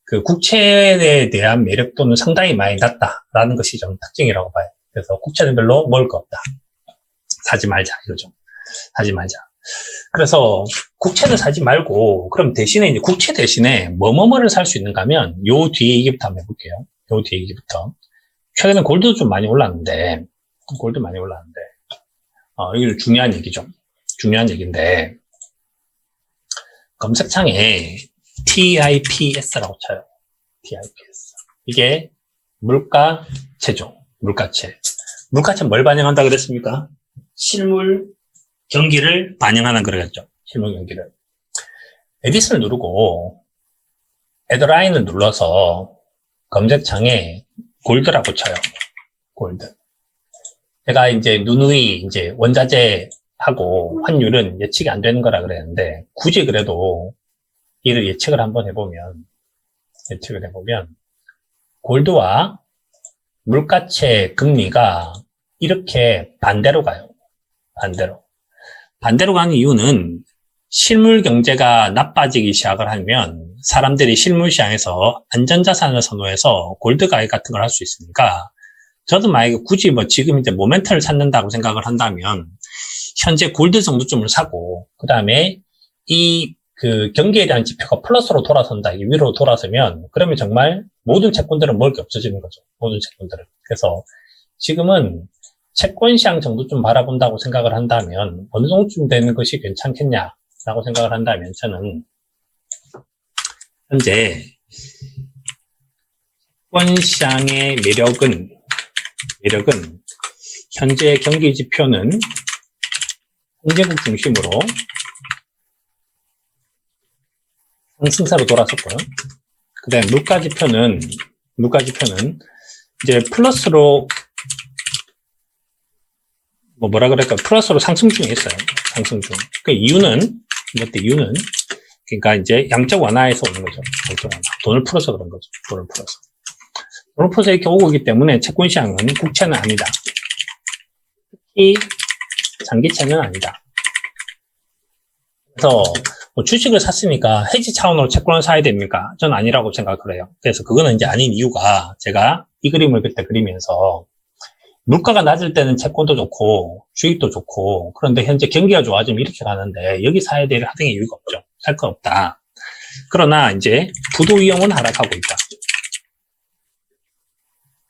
그 국채에 대한 매력도는 상당히 많이 낮다라는 것이 좀 특징이라고 봐요. 그래서 국채는 별로 먹을 거 없다. 사지 말자 이거죠. 사지 말자. 그래서 국채는 사지 말고 그럼 대신에 이제 국채 대신에 뭐를 살 수 있는가 하면 요 뒤에 얘기부터 한번 해볼게요. 요 뒤에 얘기부터. 최근에 골드도 좀 많이 올랐는데 골드 많이 올랐는데, 이게 중요한 얘기죠. 중요한 얘기인데, 검색창에 TIPS라고 쳐요. TIPS. 이게 물가채죠. 물가채. 물가채는 뭘 반영한다 그랬습니까? 실물 경기를 반영하는 그러겠죠. 실물 경기를. 에디슨을 누르고 헤더라인을 눌러서 검색창에 골드라고 쳐요. 골드. 제가 이제 누누이 이제 원자재하고 환율은 예측이 안 되는 거라 그랬는데 굳이 그래도 이를 예측을 해보면 골드와 물가채 금리가 이렇게 반대로 가요. 반대로 가는 이유는 실물 경제가 나빠지기 시작을 하면 사람들이 실물 시장에서 안전자산을 선호해서 골드 가입 같은 걸 할 수 있으니까 저도 만약에 굳이 지금 이제 모멘텀을 찾는다고 생각을 한다면 현재 골드 정도쯤을 사고 그 다음에 그 경기에 대한 지표가 플러스로 돌아선다, 위로 돌아서면 그러면 정말 모든 채권들은 먹을 게 없어지는 거죠. 모든 채권들은. 그래서 지금은 채권 시장 정도 좀 바라본다고 생각을 한다면 어느 정도쯤 되는 것이 괜찮겠냐라고 생각을 한다면 저는 현재 채권 시장의 매력은 현재 경기 지표는 선진국 중심으로 상승세로 돌아섰고요. 그 다음에 물가 지표는 이제 플러스로 플러스로 상승 중에 있어요. 상승 중. 그 이유는 그러니까 이제 양적 완화에서 오는 거죠. 양적 완화. 돈을 풀어서 그런 거죠. 돈을 풀어서 이렇게 오고 있기 때문에 채권 시장은 국채는 아니다. 특히 장기채는 아니다. 그래서 주식을 샀으니까 해지 차원으로 채권을 사야 됩니까? 저는 아니라고 생각을 해요. 그래서 그거는 이제 아닌 이유가 제가 이 그림을 그때 그리면서 물가가 낮을 때는 채권도 좋고 주식도 좋고 그런데 현재 경기가 좋아지면 이렇게 가는데 여기 사야 될 하등의 이유가 없죠. 살 거 없다. 그러나 이제 부도 위험은 하락하고 있다.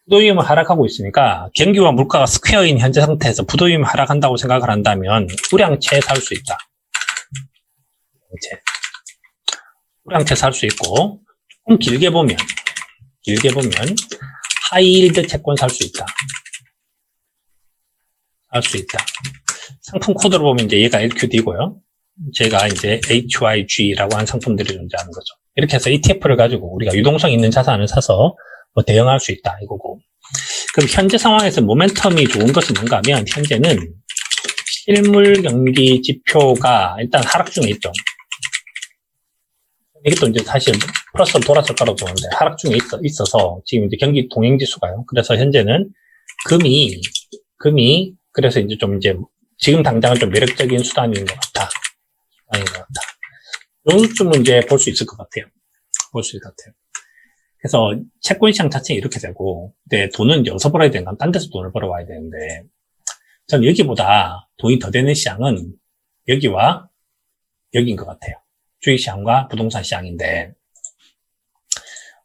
부도 위험은 하락하고 있으니까 경기와 물가가 스퀘어인 현재 상태에서 부도 위험이 하락한다고 생각을 한다면 우량채 살 수 있다. 우량채 살 수 있고 조금 길게 보면 하이힐드 채권 살 수 있다. 상품 코드로 보면 이제 얘가 LQD고요. 제가 이제 HYG라고 하는 상품들이 존재하는 거죠. 이렇게 해서 ETF를 가지고 우리가 유동성 있는 자산을 사서 대응할 수 있다 이거고. 그럼 현재 상황에서 모멘텀이 좋은 것이 뭔가 하면 현재는 실물 경기 지표가 일단 하락 중에 있죠. 이것도 이제 사실 플러스로 돌았을 거라고 보는데 하락 중에 있어서 지금 이제 경기 동행 지수가요. 그래서 현재는 금이 그래서 이제 좀 이제 지금 당장은 좀 매력적인 수단인 것 같다. 요즘은 이제 볼 수 있을 것 같아요. 그래서 채권 시장 자체는 이렇게 되고, 근데 돈은 이제 어디서 벌어야 되는가? 딴 데서 돈을 벌어와야 되는데, 전 여기보다 돈이 더 되는 시장은 여기와 여기인 것 같아요. 주식시장과 부동산 시장인데,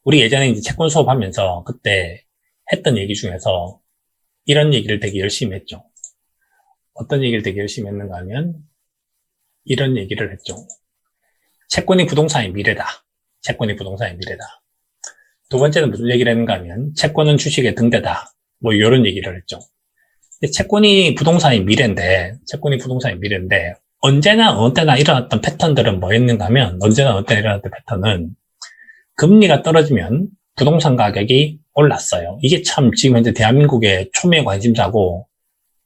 우리 예전에 이제 채권 수업하면서 그때 했던 얘기 중에서 이런 얘기를 되게 열심히 했죠. 어떤 얘기를 되게 열심히 했는가 하면, 이런 얘기를 했죠. 채권이 부동산의 미래다. 두 번째는 무슨 얘기를 했는가 하면, 채권은 주식의 등대다. 이런 얘기를 했죠. 채권이 부동산의 미래인데, 언제나 어느 때나 일어났던 패턴들은 뭐였는가 하면, 패턴은 금리가 떨어지면 부동산 가격이 올랐어요. 이게 참 지금 현재 대한민국의 초미의 관심사고,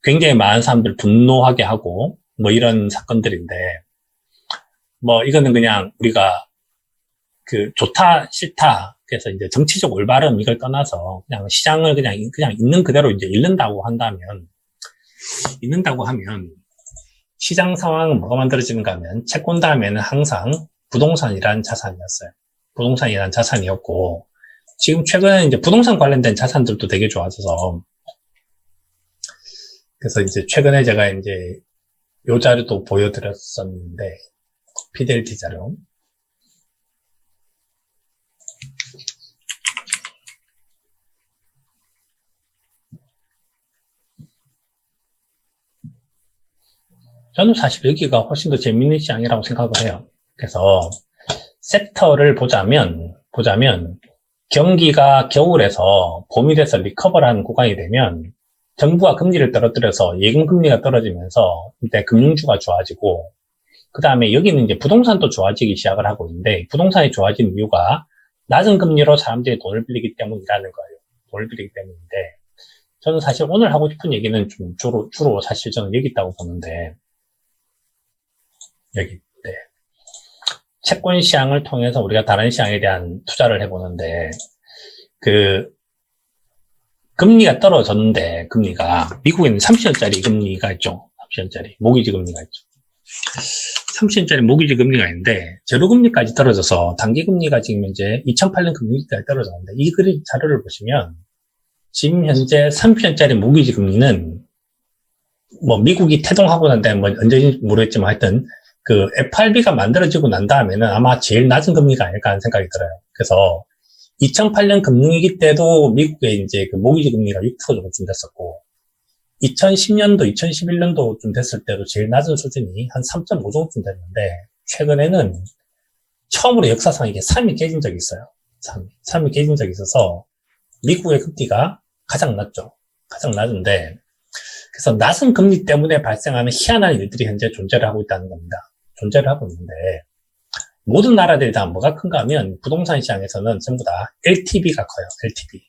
굉장히 많은 사람들 분노하게 하고, 이런 사건들인데, 이거는 그냥 우리가 좋다, 싫다, 그래서 이제 정치적 올바름 이걸 떠나서 그냥 시장을 그냥 있는 그대로 이제 읽는다고 하면 시장 상황은 뭐가 만들어지는가 하면 채권 다음에는 항상 부동산이라는 자산이었고 지금 최근에 이제 부동산 관련된 자산들도 되게 좋아져서 그래서 이제 최근에 제가 이제 요 자료도 보여드렸었는데 피델티 자료 저는 사실 여기가 훨씬 더 재밌는 시장이라고 생각을 해요. 그래서 섹터를 보자면 경기가 겨울에서 봄이 돼서 리커버라는 구간이 되면 정부가 금리를 떨어뜨려서 예금 금리가 떨어지면서 이때 금융주가 좋아지고, 그 다음에 여기는 이제 부동산도 좋아지기 시작을 하고 있는데, 부동산이 좋아지는 이유가 낮은 금리로 사람들이 돈을 빌리기 때문이라는 거예요. 돈을 빌리기 때문인데, 저는 사실 오늘 하고 싶은 얘기는 좀 주로 사실 저는 여기 있다고 보는데, 여기, 네. 채권 시장을 통해서 우리가 다른 시장에 대한 투자를 해보는데, 금리가 떨어졌는데, 미국에는 30년짜리 금리가 있죠. 30년짜리, 모기지 금리가 있죠. 30년짜리 모기지 금리가 있는데, 제로금리까지 떨어져서, 단기금리가 지금 현재 2008년 금리까지 떨어졌는데, 이 자료를 보시면, 지금 현재 30년짜리 모기지 금리는, 미국이 태동하고 난 다음에 언제인지 모르겠지만 하여튼, FRB가 만들어지고 난 다음에는 아마 제일 낮은 금리가 아닐까 하는 생각이 들어요. 그래서 2008년 금융위기 때도 미국의 이제 모기지 금리가 6% 정도쯤 됐었고, 2010년도, 2011년도 좀 됐을 때도 제일 낮은 수준이 한 3.5 정도쯤 됐는데, 최근에는 처음으로 역사상 이게 3이 깨진 적이 있어요. 3이 깨진 적이 있어서 미국의 금리가 가장 낮죠. 가장 낮은데, 그래서 낮은 금리 때문에 발생하는 희한한 일들이 현재 존재를 하고 있다는 겁니다. 존재를 하고 있는데, 모든 나라들이 다 뭐가 큰가 하면 부동산 시장에서는 전부 다 LTV가 커요. LTV.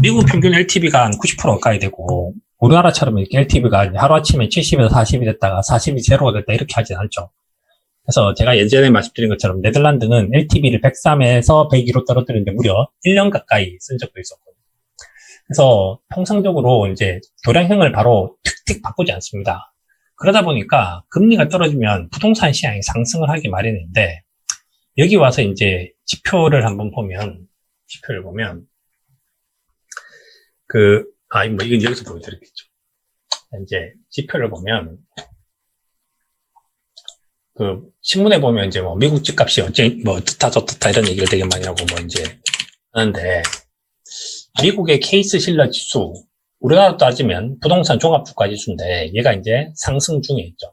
미국 평균 LTV가 한 90% 가까이 되고, 우리나라처럼 이렇게 LTV가 하루아침에 70에서 40이 됐다가 40이 제로가 됐다 이렇게 하진 않죠. 그래서 제가 예전에 말씀드린 것처럼 네덜란드는 LTV를 103에서 102로 떨어뜨리는데 무려 1년 가까이 쓴 적도 있었거든요. 그래서 통상적으로 이제 교량형을 바로 틱틱 바꾸지 않습니다. 그러다 보니까 금리가 떨어지면 부동산 시장이 상승을 하기 마련인데, 여기 와서 이제 지표를 보면, 이건 여기서 보여드리겠죠. 이제 지표를 보면, 신문에 보면 이제 미국 집값이 어떻다 저떻다 이런 얘기를 되게 많이 하고 이제 하는데, 미국의 케이스 실러 지수, 우리나라로 따지면 부동산 종합주가 지수인데, 얘가 이제 상승 중에 있죠.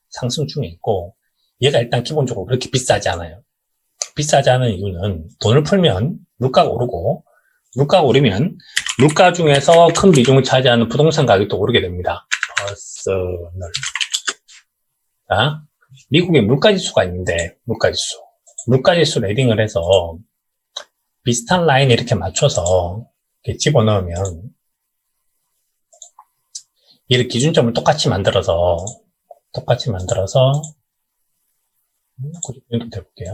상승 중에 있고, 얘가 일단 기본적으로 그렇게 비싸지 않아요. 비싸지 않은 이유는 돈을 풀면 물가가 오르고, 물가가 오르면 물가 중에서 큰 비중을 차지하는 부동산 가격도 오르게 됩니다. 자, 미국에 물가지수가 있는데, 물가지수 레딩을 해서 비슷한 라인에 이렇게 맞춰서 이렇게 집어넣으면, 얘를 기준점을 똑같이 만들어서 이렇게 해볼게요.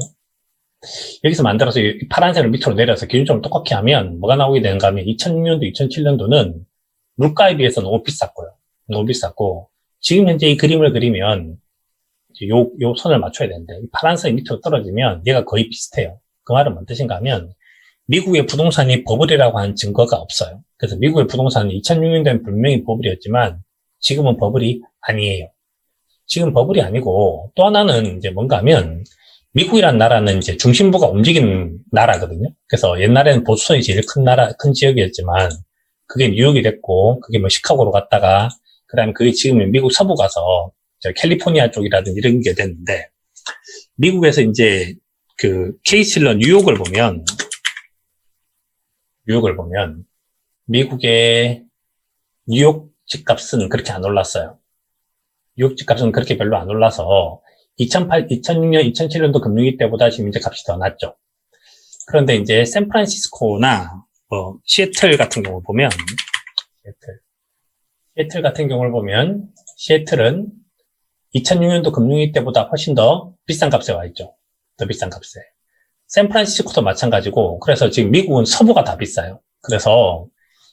여기서 만들어서 이 파란색을 밑으로 내려서 기준점을 똑같이 하면 뭐가 나오게 되는가 하면 2006년도, 2007년도는 물가에 비해서 너무 비쌌고, 지금 현재 이 그림을 그리면 요 선을 맞춰야 되는데, 이 파란색이 밑으로 떨어지면 얘가 거의 비슷해요. 그 말은 뭔 뜻인가 하면, 미국의 부동산이 버블이라고 하는 증거가 없어요. 그래서 미국의 부동산은 2006년도엔 분명히 버블이었지만 지금은 버블이 아니에요. 지금 버블이 아니고, 또 하나는 이제 뭔가 하면, 미국이란 나라는 이제 중심부가 움직이는 나라거든요. 그래서 옛날에는 보스턴이 제일 큰 지역이었지만 그게 뉴욕이 됐고, 그게 시카고로 갔다가, 그 다음에 그게 지금 미국 서부 가서 캘리포니아 쪽이라든지 이런 게 됐는데, 미국에서 이제 케이슬러 뉴욕을 보면 미국의 뉴욕 집값은 그렇게 안 올랐어요. 뉴욕 집값은 그렇게 별로 안 올라서 2006년, 2007년도 금융위기 때보다 지금 이제 값이 더 낮죠. 그런데 이제 샌프란시스코나 시애틀 같은 경우를 보면, 시애틀은 2006년도 금융위기 때보다 훨씬 더 비싼 값에 와 있죠. 더 비싼 값에. 샌프란시스코도 마찬가지고, 그래서 지금 미국은 서부가 다 비싸요. 그래서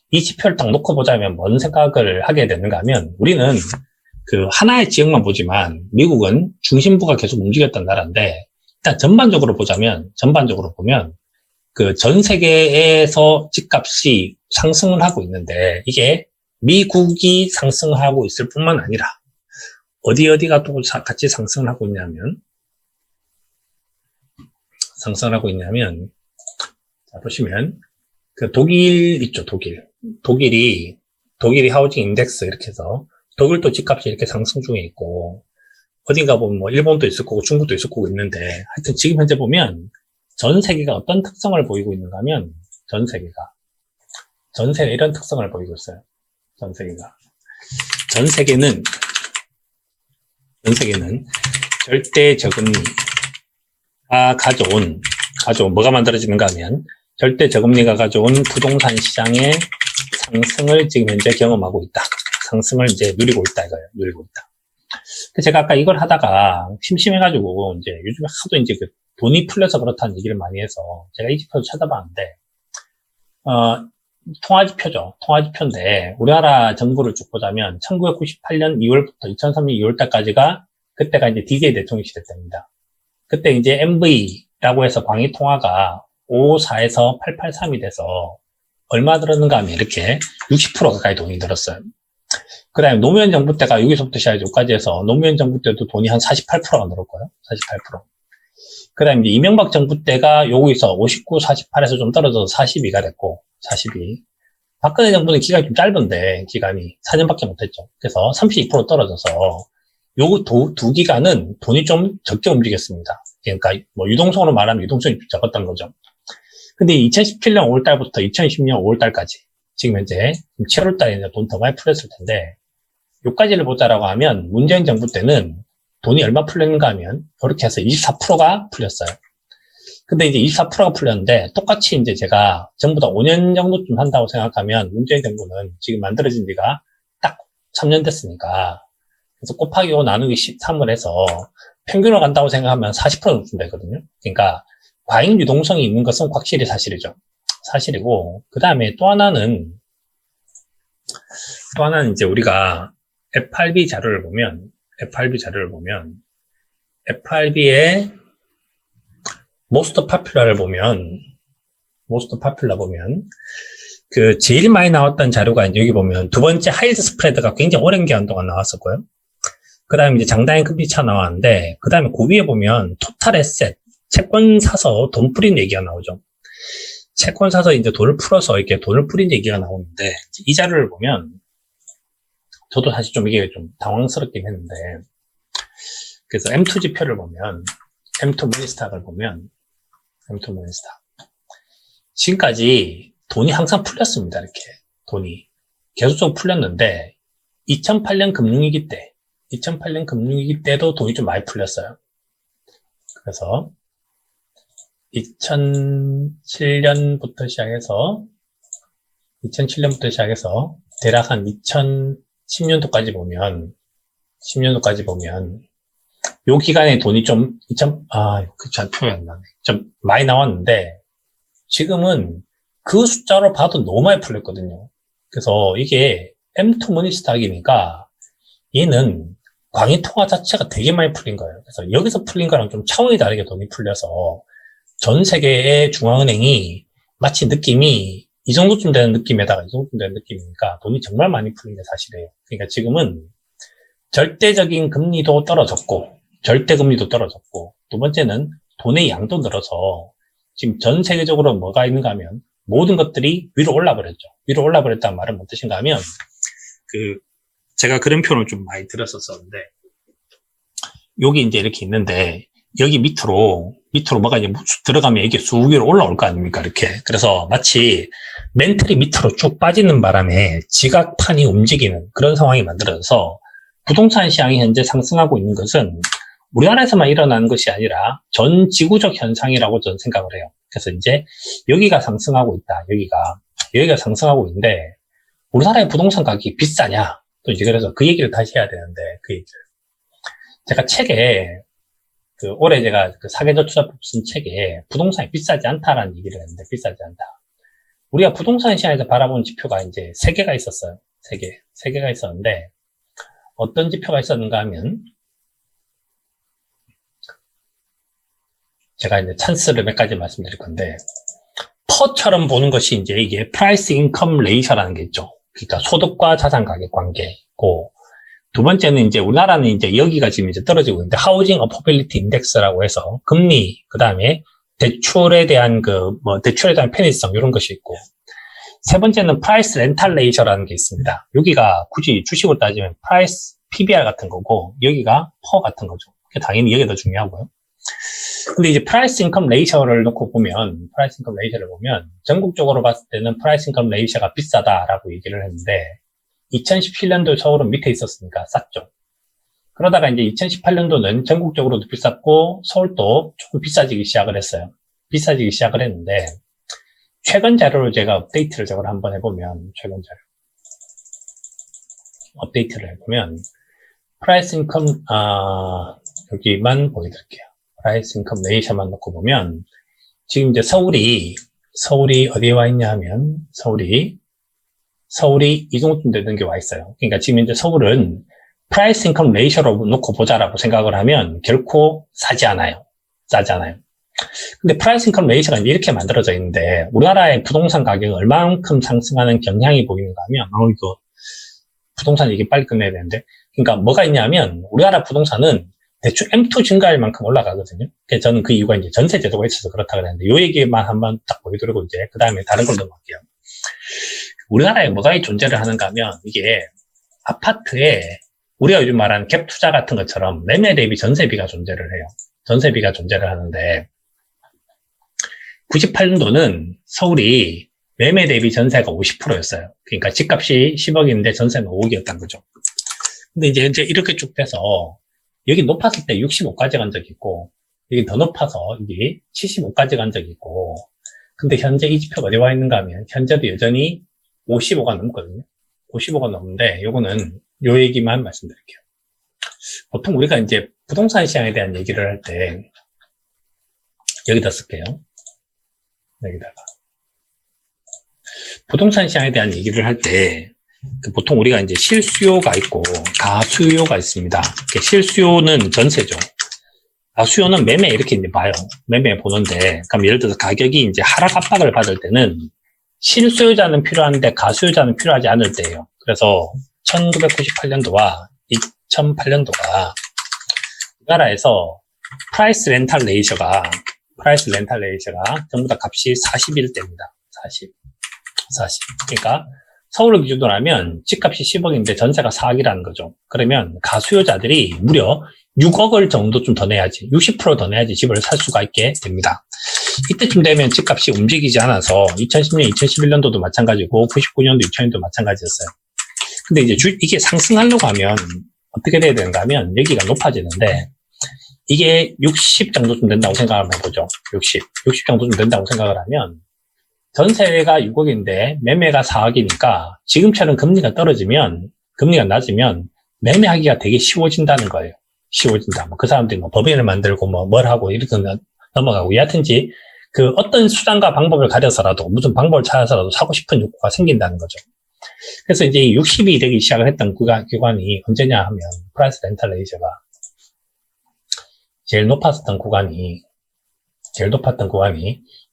이 지표를 딱 놓고 보자면 뭔 생각을 하게 되는가 하면, 우리는 하나의 지역만 보지만 미국은 중심부가 계속 움직였던 나라인데, 일단 전반적으로 보면 전 세계에서 집값이 상승을 하고 있는데, 이게 미국이 상승하고 있을 뿐만 아니라 어디가 또 같이 상승을 하고 있냐면, 자, 보시면 독일 있죠. 독일이 하우징 인덱스 이렇게 해서 독일도 집값이 이렇게 상승 중에 있고, 어딘가 보면 뭐 일본도 있을 거고 중국도 있을 거고 있는데 하여튼 지금 현재 보면 전 세계가 어떤 특성을 보이고 있는가 하면 전 세계가 이런 특성을 보이고 있어요. 전 세계는 절대 저금리가 가져온 뭐가 만들어지는가 하면 절대 저금리가 가져온 부동산 시장의 상승을 지금 현재 경험하고 있다. 상승을 이제 누리고 있다 이거예요. 누리고 있다. 제가 아까 이걸 하다가 심심해가지고 이제 요즘에 하도 이제 그 돈이 풀려서 그렇다는 얘기를 많이 해서 제가 이 지표도 찾아봤는데 통화지표죠. 통화지표인데 우리나라 정부를 쭉 보자면 1998년 2월부터 2003년 2월달까지가 그때가 이제 DJ 대통령 시대 때입니다. 그때 이제 MV라고 해서 광의 통화가 554에서 883이 돼서 얼마 들었는가 하면 이렇게 60% 가까이 돈이 들었어요. 그 다음에 노무현 정부 때가 여기서부터 시작해서 여기까지 해서 노무현 정부 때도 돈이 한 48%가 늘었고요. 48%. 그 다음에 이제 이명박 정부 때가 여기서 59, 48에서 좀 떨어져서 42가 됐고, 42. 박근혜 정부는 기간이 좀 짧은데, 기간이 4년밖에 못했죠. 그래서 32% 떨어져서, 요 두 기간은 돈이 좀 적게 움직였습니다. 그러니까 뭐 유동성으로 말하면 유동성이 적었던 거죠. 근데 2017년 5월달부터 2020년 5월달까지, 지금 현재 7월달에 돈 더 많이 풀렸을 텐데, 요까지를 보자라고 하면 문재인 정부 때는 돈이 얼마 풀렸는가 하면 이렇게 해서 24%가 풀렸어요. 근데 이제 24%가 풀렸는데 똑같이 이제 제가 전부 다 5년 정도쯤 한다고 생각하면 문재인 정부는 지금 만들어진 지가 딱 3년 됐으니까 그래서 곱하기 5 나누기 13을 해서 평균을 간다고 생각하면 40% 정도 되거든요. 그러니까 과잉 유동성이 있는 것은 확실히 사실이죠. 사실이고 그 다음에 또 하나는 이제 우리가 FRB 자료를 보면 FRB의 most popular를 보면 그 제일 많이 나왔던 자료가 이제 여기 보면 두 번째 하이드 스프레드가 굉장히 오랜 기간 동안 나왔었고요. 그 다음에 이제 장단의 금리차 나왔는데 그 다음에 그 위에 보면 토탈 에셋 채권 사서 돈 뿌린 얘기가 나오죠. 채권 사서 이제 돈을 풀어서 이렇게 돈을 뿌린 얘기가 나오는데 이 자료를 보면 저도 사실 좀 이게 좀 당황스럽긴 했는데 그래서 M2 지표를 보면 M2 머니스탁을 보면 M2 머니스탁 지금까지 돈이 항상 풀렸습니다. 이렇게 돈이 계속적으로 풀렸는데 2008년 금융위기 때도 돈이 좀 많이 풀렸어요. 그래서 2007년부터 시작해서 대략 한 10년도까지 보면 요 기간에 돈이 좀 잘 표현이 안 나네. 좀 많이 나왔는데 지금은 그 숫자로 봐도 너무 많이 풀렸거든요. 그래서 이게 M2 머니스탁이니까 얘는 광의 통화 자체가 되게 많이 풀린 거예요. 그래서 여기서 풀린 거랑 좀 차원이 다르게 돈이 풀려서 전 세계의 중앙은행이 마치 느낌이 이 정도쯤 되는 느낌이니까 돈이 정말 많이 풀린 게 사실이에요. 그러니까 지금은 절대적인 금리도 떨어졌고 절대금리도 떨어졌고 두 번째는 돈의 양도 늘어서 지금 전 세계적으로 뭐가 있는가 하면 모든 것들이 위로 올라버렸죠. 위로 올라버렸다는 말은 뭔 뜻인가 하면 제가 그런 표현을 좀 많이 들었었는데 여기 이제 이렇게 있는데 여기 밑으로 뭐가 이제 들어가면 이게 쑥 위로 올라올 거 아닙니까? 이렇게. 그래서 마치 멘틀이 밑으로 쭉 빠지는 바람에 지각판이 움직이는 그런 상황이 만들어져서 부동산 시장이 현재 상승하고 있는 것은 우리나라에서만 일어나는 것이 아니라 전 지구적 현상이라고 저는 생각을 해요. 그래서 이제 여기가 상승하고 있다. 여기가 상승하고 있는데 우리나라의 부동산 가격이 비싸냐? 또 이제 그래서 그 얘기를 다시 해야 되는데 그 얘기를. 제가 책에 올해 제가 사계절 투자법 쓴 책에 부동산이 비싸지 않다라는 얘기를 했는데 비싸지 않다. 우리가 부동산 시장에서 바라본 지표가 이제 3개가 있었어요. 3개가 있었는데 어떤 지표가 있었는가 하면 제가 이제 찬스를 몇 가지 말씀드릴 건데 퍼처럼 보는 것이 이제 이게 프라이스 인컴 레이셔라는 게 있죠. 그러니까 소득과 자산 가격 관계고 두 번째는 이제 우리나라는 이제 여기가 지금 이제 떨어지고 있는데 하우징 어포빌리티 인덱스라고 해서 금리 그다음에 대출에 대한 편의성 이런 것이 있고 세 번째는 프라이스 렌탈 레이셔라는 게 있습니다. 여기가 굳이 주식으로 따지면 프라이스 PBR 같은 거고, 여기가 퍼 같은 거죠. 당연히 여기가 더 중요하고요. 근데 이제 프라이스 인컴 레이셔를 놓고 보면, 전국적으로 봤을 때는 프라이스 인컴 레이셔가 비싸다라고 얘기를 했는데, 2017년도 서울은 밑에 있었으니까 쌌죠. 그러다가 이제 2018년도는 전국적으로도 비쌌고, 서울도 조금 비싸지기 시작을 했어요. 비싸지기 시작을 했는데, 최근 자료를 제가 업데이트를 저걸 한번 해보면, 업데이트를 해보면, 프라이스 인컴, 여기만 보여드릴게요. 프라이스 인컴 레이셔만 놓고 보면, 지금 이제 서울이 어디에 와 있냐 하면, 서울이 이 정도쯤 되는 게 와 있어요. 그러니까 지금 이제 서울은 프라이스 인컴 레이셔로 놓고 보자라고 생각을 하면 결코 싸지 않아요. 근데 프라이스 인컴 레이셔가 이제 이렇게 만들어져 있는데, 우리나라의 부동산 가격이 얼마만큼 상승하는 경향이 보이는가 하면, 이거 부동산 얘기 빨리 끝내야 되는데, 그러니까 뭐가 있냐면, 우리나라 부동산은 대충 M2 증가할 만큼 올라가거든요. 그래서 저는 그 이유가 이제 전세 제도가 있어서 그렇다 그랬는데, 요 얘기만 한번 딱 보여드리고 이제 그 다음에 다른 걸 넘어갈게요. 우리나라에 뭐가 존재를 하는가 하면, 이게 아파트에 우리가 요즘 말하는 갭 투자 같은 것처럼 매매 대비 전세비가 존재를 해요. 전세비가 존재를 하는데, 98년도는 서울이 매매 대비 전세가 50%였어요. 그러니까 집값이 10억인데 전세는 5억이었단 거죠. 근데 이제 현재 이렇게 쭉 돼서 여기 높았을 때 65까지 간 적이 있고, 여기 더 높아서 여기 75까지 간 적이 있고, 근데 현재 이 지표가 어디 와 있는가 하면 현재도 여전히 55가 넘거든요. 55가 넘는데 요거는 요 얘기만 말씀드릴게요. 보통 우리가 이제 부동산 시장에 대한 얘기를 할 때 여기다 쓸게요. 여기다가 부동산 시장에 대한 얘기를 할 때 보통 우리가 이제 실수요가 있고 가수요가 있습니다. 실수요는 전세죠. 가수요는 매매 이렇게 이제 봐요. 매매 보는데, 그럼 예를 들어서 가격이 이제 하락 압박을 받을 때는 실수요자는 필요한데 가수요자는 필요하지 않을 때예요. 그래서 1998년도와 2008년도가 우리나라에서 프라이스 렌탈 레이셔가 전부 다 값이 41대입니다. 40. 그러니까 서울을 기준으로 하면 집값이 10억인데 전세가 4억이라는 거죠. 그러면 가수요자들이 무려 6억을 정도 좀 더 내야지, 60% 더 내야지 집을 살 수가 있게 됩니다. 이때쯤 되면 집값이 움직이지 않아서 2010년, 2011년도도 마찬가지고 99년도, 2000년도 마찬가지였어요. 근데 이제 이게 상승하려고 하면 어떻게 돼야 되는가 하면 여기가 높아지는데, 이게 60 정도쯤 된다고 생각을 해보죠. 60 정도쯤 된다고 생각을 하면 전세가 6억인데 매매가 4억이니까 지금처럼 금리가 낮으면 매매하기가 되게 쉬워진다는 거예요. 쉬워진다. 그 사람들이 법인을 만들고 뭘 하고 이렇게 넘어가고, 여하튼지 그 어떤 수단과 방법을 가려서라도, 무슨 방법을 찾아서라도 사고 싶은 욕구가 생긴다는 거죠. 그래서 이제 60이 되기 시작을 했던 기간이 언제냐 하면, 프라이스 렌탈 레이셔가 제일 높았던 구간이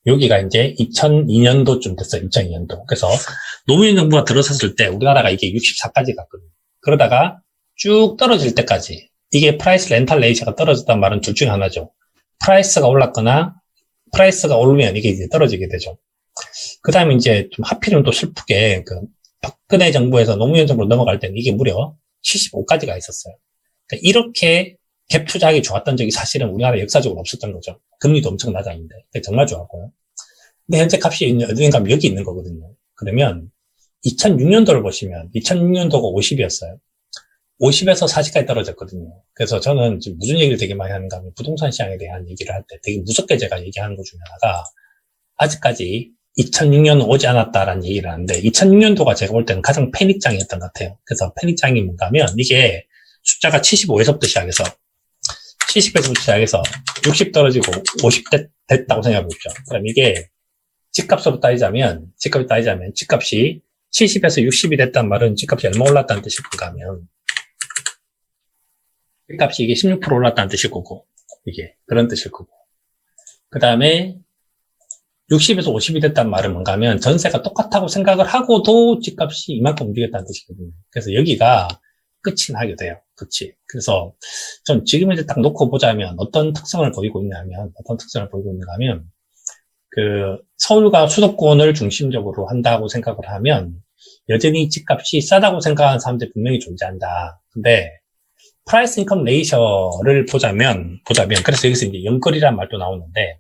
여기가 이제 2002년도쯤 됐어요. 2002년도. 그래서 노무현 정부가 들어섰을 때 우리나라가 이게 64까지 갔거든요. 그러다가 쭉 떨어질 때까지, 이게 프라이스 렌탈 레이셔가 떨어졌단 말은 둘 중에 하나죠. 프라이스가 올랐거나 프라이스가 오르면 이게 이제 떨어지게 되죠. 그 다음에 이제 좀 하필이면 또 슬프게 박근혜 정부에서 노무현 정부로 넘어갈 때는 이게 무려 75까지 가 있었어요. 그러니까 이렇게 갭 투자하기 좋았던 적이 사실은 우리나라 역사적으로 없었던 거죠. 금리도 엄청 낮았는데 정말 좋았고요. 근데 현재 값이 어딘가 여기 있는 거거든요. 그러면 2006년도를 보시면 2006년도가 50이었어요. 50에서 40까지 떨어졌거든요. 그래서 저는 지금 무슨 얘기를 되게 많이 하는가 하면, 부동산 시장에 대한 얘기를 할 때 되게 무섭게 제가 얘기하는 것 중에 하나가, 아직까지 2006년은 오지 않았다라는 얘기를 하는데, 2006년도가 제가 볼 때는 가장 패닉장이었던 것 같아요. 그래서 패닉장이 뭔가 하면, 이게 숫자가 75에서부터 시작해서 60 떨어지고 50 됐다고 생각해 보십시오. 그럼 이게 집값으로 따지자면 집값이 70에서 60이 됐단 말은 집값이 얼마 올랐다는 뜻일까 하면, 집값이 이게 16% 올랐다는 뜻일 거고, 이게 그런 뜻일 거고, 그 다음에 60에서 50이 됐단 말은 뭔가 하면 전세가 똑같다고 생각을 하고도 집값이 이만큼 움직였다는 뜻이거든요. 그래서 여기가 끝이 나게 돼요. 끝이. 그래서 전 지금 이제 딱 놓고 보자면 어떤 특성을 보이고 있냐 하면, 서울과 수도권을 중심적으로 한다고 생각을 하면 여전히 집값이 싸다고 생각하는 사람들이 분명히 존재한다. 근데 프라이스 인컴 레이셔를 보자면, 그래서 여기서 이제 연거리라는 말도 나오는데,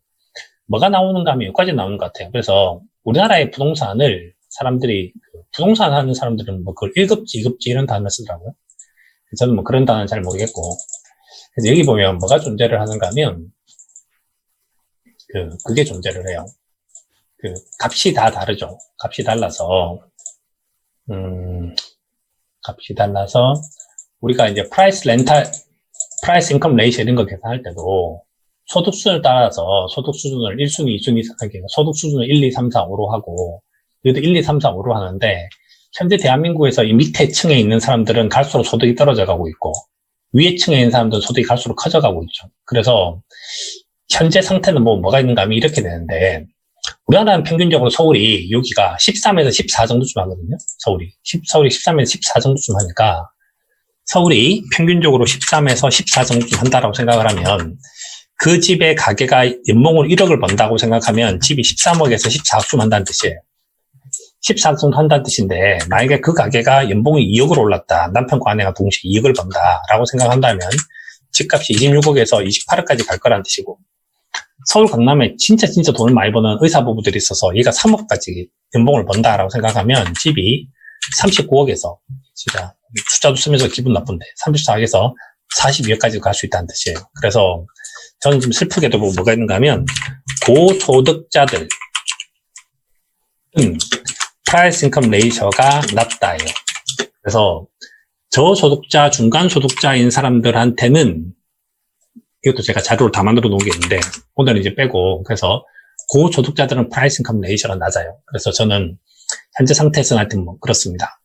뭐가 나오는가 하면 여기까지 나오는 것 같아요. 그래서 우리나라의 부동산을 사람들이, 부동산 하는 사람들은 뭐 그걸 1급지, 2급지 이런 단어를 쓰더라고요. 저는 뭐 그런 단어는 잘 모르겠고. 그래서 여기 보면 뭐가 존재를 하는가 하면, 그게 존재를 해요. 값이 다 다르죠. 값이 달라서, 우리가 이제 프라이스 인컴 레이셔 이런 거 계산할 때도 소득 수준을 따라서 소득 수준을 1순위, 2순위 하게 소득 수준을 1, 2, 3, 4, 5로 하고 여기도 1, 2, 3, 4, 5로 하는데 현재 대한민국에서 이 밑에 층에 있는 사람들은 갈수록 소득이 떨어져 가고 있고 위에 층에 있는 사람들은 소득이 갈수록 커져 가고 있죠. 그래서 현재 상태는 뭐가 있는가 하면 이렇게 되는데 우리나라는 평균적으로 서울이 여기가 13에서 14 정도쯤 하거든요. 서울이 13에서 14 정도쯤 하니까 서울이 평균적으로 13에서 14 정도쯤 한다라고 생각을 하면 그 집의 가게가 연봉을 1억을 번다고 생각하면 집이 13억에서 14억쯤 한다는 뜻이에요. 14억 정도 한다는 뜻인데 만약에 그 가게가 연봉이 2억으로 올랐다. 남편과 아내가 동시에 2억을 번다라고 생각한다면 집값이 26억에서 28억까지 갈 거라는 뜻이고 서울 강남에 진짜 돈을 많이 버는 의사부부들이 있어서 얘가 3억까지 연봉을 번다라고 생각하면 집이 39억에서 진짜 숫자도 쓰면서 기분 나쁜데 34억에서 42억까지 갈 수 있다는 뜻이에요. 그래서 저는 좀 슬프게도 뭐가 있는가 하면 고소득자들은 프라이스 인컴 레이셔가 낮다예요. 그래서 저소득자, 중간소득자인 사람들한테는 이것도 제가 자료를 다 만들어 놓은 게 있는데 오늘은 이제 빼고 그래서 고소득자들은 프라이스 인컴 레이셔가 낮아요. 그래서 저는 현재 상태에서는 하여튼 뭐 그렇습니다.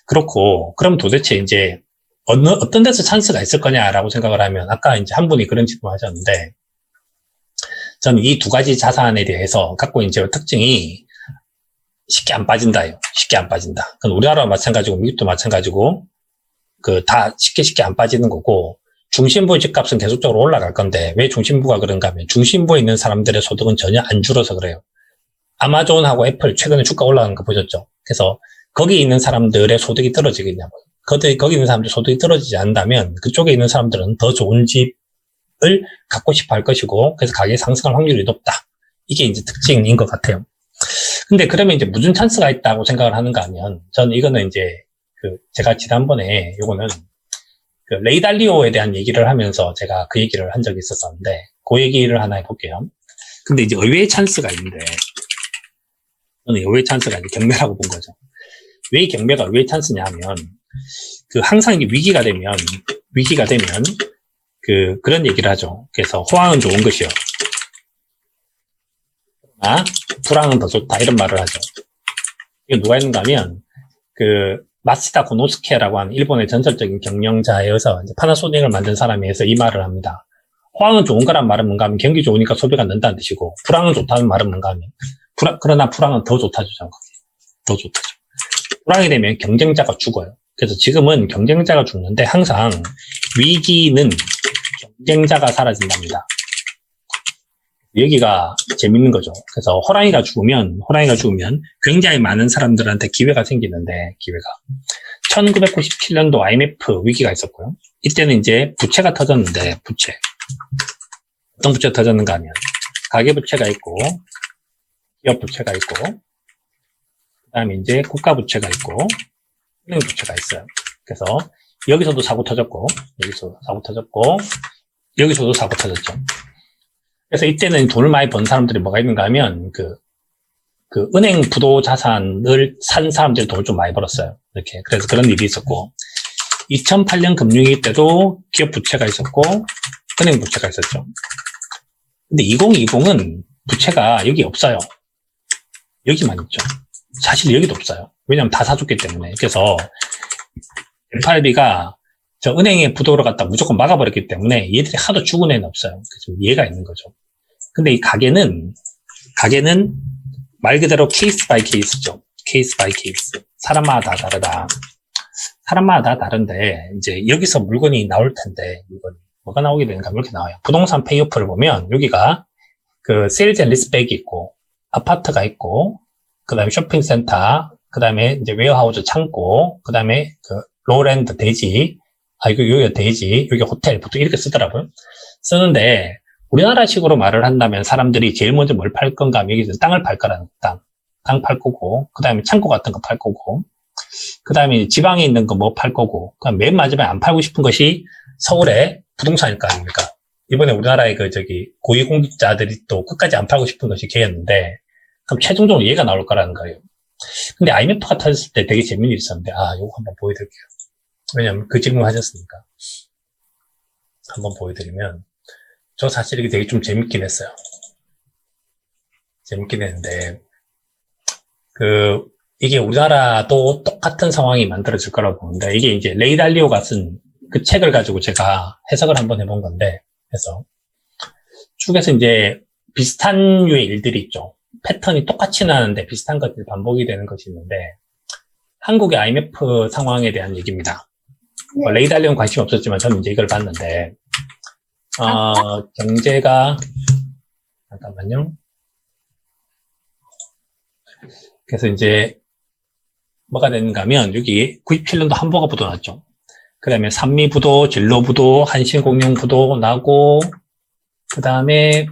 그렇고 그럼 도대체 이제 어떤 데서 찬스가 있을 거냐라고 생각을 하면 아까 이제 한 분이 그런 질문을 하셨는데 저는 이 두 가지 자산에 대해서 갖고 있는 제 특징이 쉽게 안 빠진다요. 쉽게 안 빠진다. 그건 우리나라와 마찬가지고 미국도 마찬가지고 다 쉽게 안 빠지는 거고 중심부의 집값은 계속적으로 올라갈 건데 왜 중심부가 그런가 하면 중심부에 있는 사람들의 소득은 전혀 안 줄어서 그래요. 아마존하고 애플 최근에 주가 올라가는 거 보셨죠? 그래서 거기 있는 사람들의 소득이 떨어지겠냐고요. 거기 있는 사람들 소득이 떨어지지 않는다면 그쪽에 있는 사람들은 더 좋은 집을 갖고 싶어 할 것이고 그래서 가격이 상승할 확률이 높다. 이게 이제 특징인 것 같아요. 근데 그러면 이제 무슨 찬스가 있다고 생각을 하는가 하면 저는 이거는 이제 제가 지난번에 요거는 레이 달리오에 대한 얘기를 하면서 제가 그 얘기를 한 적이 있었었는데 그 얘기를 하나 해볼게요. 근데 이제 의외의 찬스가 있는데 저는 의외의 찬스가 이제 경매라고 본 거죠. 왜 이 경매가 의외의 찬스냐 하면 항상 이게 위기가 되면 그런 얘기를 하죠. 그래서 호황은 좋은 것이요. 그러나 불황은 더 좋다 이런 말을 하죠. 이게 누가 했는가 하면 마시다 고노스케라고 하는 일본의 전설적인 경영자에 의해서 파나소닉을 만든 사람에 의해서 이 말을 합니다. 호황은 좋은 거란 말은 뭔가 하면 경기 좋으니까 소비가 는다는 뜻이고 불황은 좋다는 말은 뭔가 하면 그러나 불황은 더 좋다죠. 더 좋다죠. 불황이 되면 경쟁자가 죽어요. 그래서 지금은 경쟁자가 죽는데 항상 위기는 경쟁자가 사라진답니다. 여기가 재밌는 거죠. 그래서 호랑이가 죽으면 굉장히 많은 사람들한테 기회가 생기는데 1997년도 IMF 위기가 있었고요. 이때는 이제 부채가 터졌는데 어떤 부채가 터졌는가 하면 가계부채가 있고 기업 부채가 있고 그다음에 이제 국가 부채가 있고 은행 부채가 있어요. 그래서 여기서도 사고 터졌고 여기서도 사고 터졌죠. 그래서 이때는 돈을 많이 번 사람들이 뭐가 있는가 하면 은행 부도 자산을 산 사람들이 돈을 좀 많이 벌었어요. 이렇게. 그래서 그런 일이 있었고 2008년 금융위기 때도 기업 부채가 있었고 은행 부채가 있었죠. 근데 2020은 부채가 여기 없어요. 여기만 있죠. 사실 여기도 없어요. 왜냐면 다 사줬기 때문에. 그래서 FRB가 저 은행의 부도를 갖다 무조건 막아버렸기 때문에 얘들이 하도 죽은 애는 없어요. 그래서 이해가 있는 거죠. 근데 이 가게는 말 그대로 케이스 바이 케이스죠. 케이스 바이 케이스. 사람마다 다르다. 사람마다 다른데 이제 여기서 물건이 나올 텐데 뭐가 나오게 되는가 이렇게 나와요. 부동산 페이오프를 보면 여기가 세일즈 앤 리스백이 있고 아파트가 있고 그다음에 쇼핑센터 그다음에 이제 웨어하우스 창고 그다음에 로랜드 대지 이거 여기가 대지, 여기 호텔, 보통 이렇게 쓰더라고요. 쓰는데, 우리나라식으로 말을 한다면 사람들이 제일 먼저 뭘 팔 건가 하면 여기서 땅을 팔 거라는 땅 팔 거고, 그 다음에 창고 같은 거 팔 거고, 그 다음에 지방에 있는 거 뭐 팔 거고, 그럼 맨 마지막에 안 팔고 싶은 것이 서울의 부동산일 거 아닙니까? 이번에 우리나라의 고위공직자들이 또 끝까지 안 팔고 싶은 것이 걔였는데, 그럼 최종적으로 얘가 나올 거라는 거예요. 근데 IMF가 터졌을 때 되게 재밌는 일이 있었는데, 요거 한번 보여드릴게요. 왜냐면 그 질문 하셨으니까. 한번 보여드리면, 저 사실 이게 되게 좀 재밌긴 했어요. 재밌긴 했는데, 이게 우리나라도 똑같은 상황이 만들어질 거라고 보는데, 이게 이제 레이 달리오가 쓴 그 책을 가지고 제가 해석을 한번 해본 건데, 그래서 쭉에서 이제 비슷한 류의 일들이 있죠. 패턴이 똑같이 나는데 비슷한 것들이 반복이 되는 것이 있는데, 한국의 IMF 상황에 대한 얘기입니다. 레이 달리오는 관심이 없었지만 저는 이제 이걸 봤는데, 경제가, 잠깐만요. 그래서 이제, 뭐가 되는가 하면, 여기 97년도 한보가 부도 났죠. 그 다음에 산미부도, 진로부도, 한신공룡부도 나고, 그 다음에,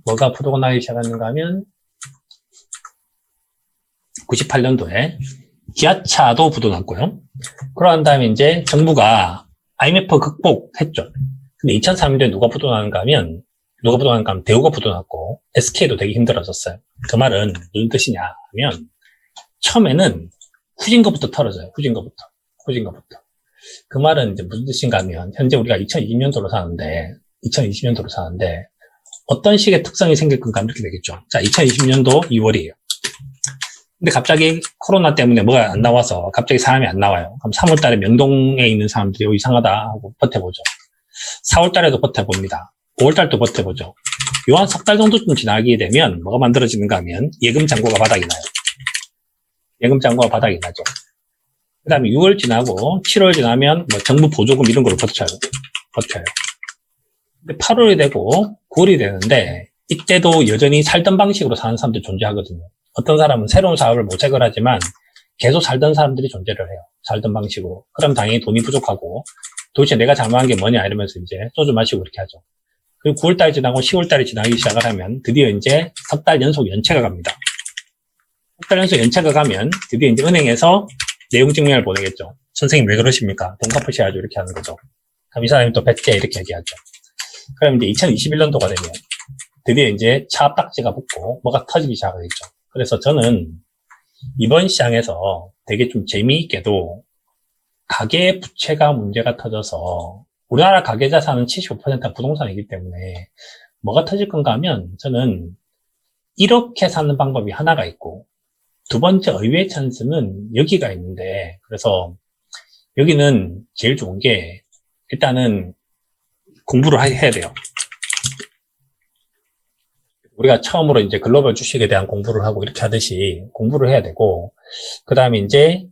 뭐가 부도가 나기 시작하는가 하면, 98년도에 기아차도 부도 났고요. 그러한 다음에 이제 정부가 IMF 극복했죠. 근데 2003년도에 누가 부도 나는가 하면 대우가 부도 났고, SK도 되게 힘들어졌어요. 그 말은 무슨 뜻이냐 하면, 처음에는 후진거부터 털어져요. 후진거부터. 그 말은 이제 무슨 뜻인가 하면, 현재 우리가 2020년도로 사는데, 어떤 식의 특성이 생길 건가 이렇게 되겠죠. 자, 2020년도 2월이에요. 근데 갑자기 코로나 때문에 뭐가 안 나와서 갑자기 사람이 안 나와요. 그럼 3월 달에 명동에 있는 사람들이 이상하다 하고 버텨보죠. 4월 달에도 버텨봅니다. 5월 달도 버텨보죠. 요 한 석 달 정도쯤 지나게 되면 뭐가 만들어지는가 하면 예금 잔고가 바닥이 나요. 그 다음에 6월 지나고 7월 지나면 뭐 정부 보조금 이런 걸로 버텨요. 근데 8월이 되고 9월이 되는데 이때도 여전히 살던 방식으로 사는 사람들이 존재하거든요. 어떤 사람은 새로운 사업을 모색을 하지만 계속 살던 사람들이 존재를 해요. 살던 방식으로. 그럼 당연히 돈이 부족하고 도대체 내가 잘못한 게 뭐냐 이러면서 이제 소주 마시고 이렇게 하죠. 그리고 9월달 지나고 10월달이 지나기 시작을 하면 드디어 이제 석 달 연속 연체가 갑니다. 석 달 연속 연체가 가면 드디어 이제 은행에서 내용 증명을 보내겠죠. 선생님 왜 그러십니까? 돈 갚으셔야죠. 이렇게 하는 거죠. 그럼 이 사람이 또 뱉게 이렇게 얘기하죠. 그럼 이제 2021년도가 되면 드디어 이제 차압딱지가 붙고 뭐가 터지기 시작하겠죠. 그래서 저는 이번 시장에서 되게 좀 재미있게도 가계 부채가 문제가 터져서 우리나라 가계 자산은 75%가 부동산이기 때문에 뭐가 터질 건가 하면 저는 이렇게 사는 방법이 하나가 있고 두 번째 의외의 찬스는 여기가 있는데 그래서 여기는 제일 좋은 게 일단은 공부를 해야 돼요. 우리가 처음으로 이제 글로벌 주식에 대한 공부를 하고 이렇게 하듯이 공부를 해야 되고, 그 다음에 이제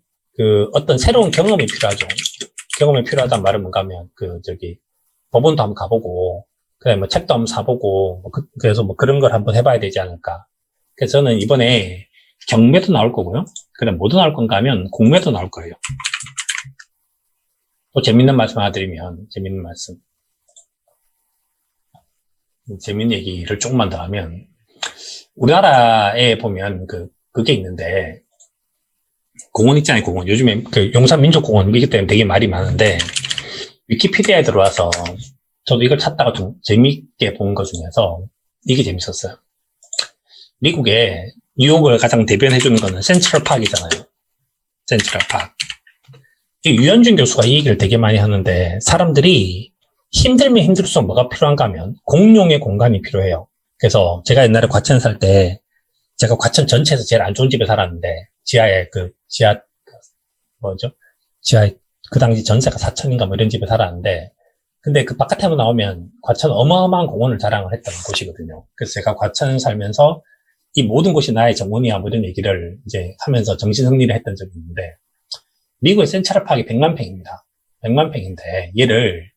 어떤 새로운 경험이 필요하죠. 경험이 필요하다는 말은 뭔가 하면, 법원도 한번 가보고, 그 다음에 뭐 책도 한번 사보고, 그래서 뭐 그런 걸 한번 해봐야 되지 않을까. 그래서 저는 이번에 경매도 나올 거고요. 그 다음에 뭐도 나올 건가 하면 공매도 나올 거예요. 또 재밌는 말씀 하나 드리면, 재밌는 얘기를 조금만 더 하면, 우리나라에 보면 그게 있는데, 공원 있잖아요, 공원. 요즘에 용산민족공원이기 때문에 되게 말이 많은데, 위키피디아에 들어와서 저도 이걸 찾다가 좀 재밌게 본 것 중에서 이게 재밌었어요. 미국의 뉴욕을 가장 대변해주는 거는 센트럴파크이잖아요. 센트럴파크. 유현준 교수가 이 얘기를 되게 많이 하는데, 사람들이 힘들면 힘들수록 뭐가 필요한가 하면 공용의 공간이 필요해요. 그래서 제가 옛날에 과천 살 때 제가 과천 전체에서 제일 안 좋은 집에 살았는데 지하에 그 당시 전세가 4천인가 뭐 이런 집에 살았는데 근데 그 바깥에 한번 나오면 과천 어마어마한 공원을 자랑을 했던 곳이거든요. 그래서 제가 과천 살면서 이 모든 곳이 나의 정원이야 뭐 이런 얘기를 이제 하면서 정신승리를 했던 적이 있는데 미국의 센트럴파크이 100만 평입니다. 100만 평인데 얘를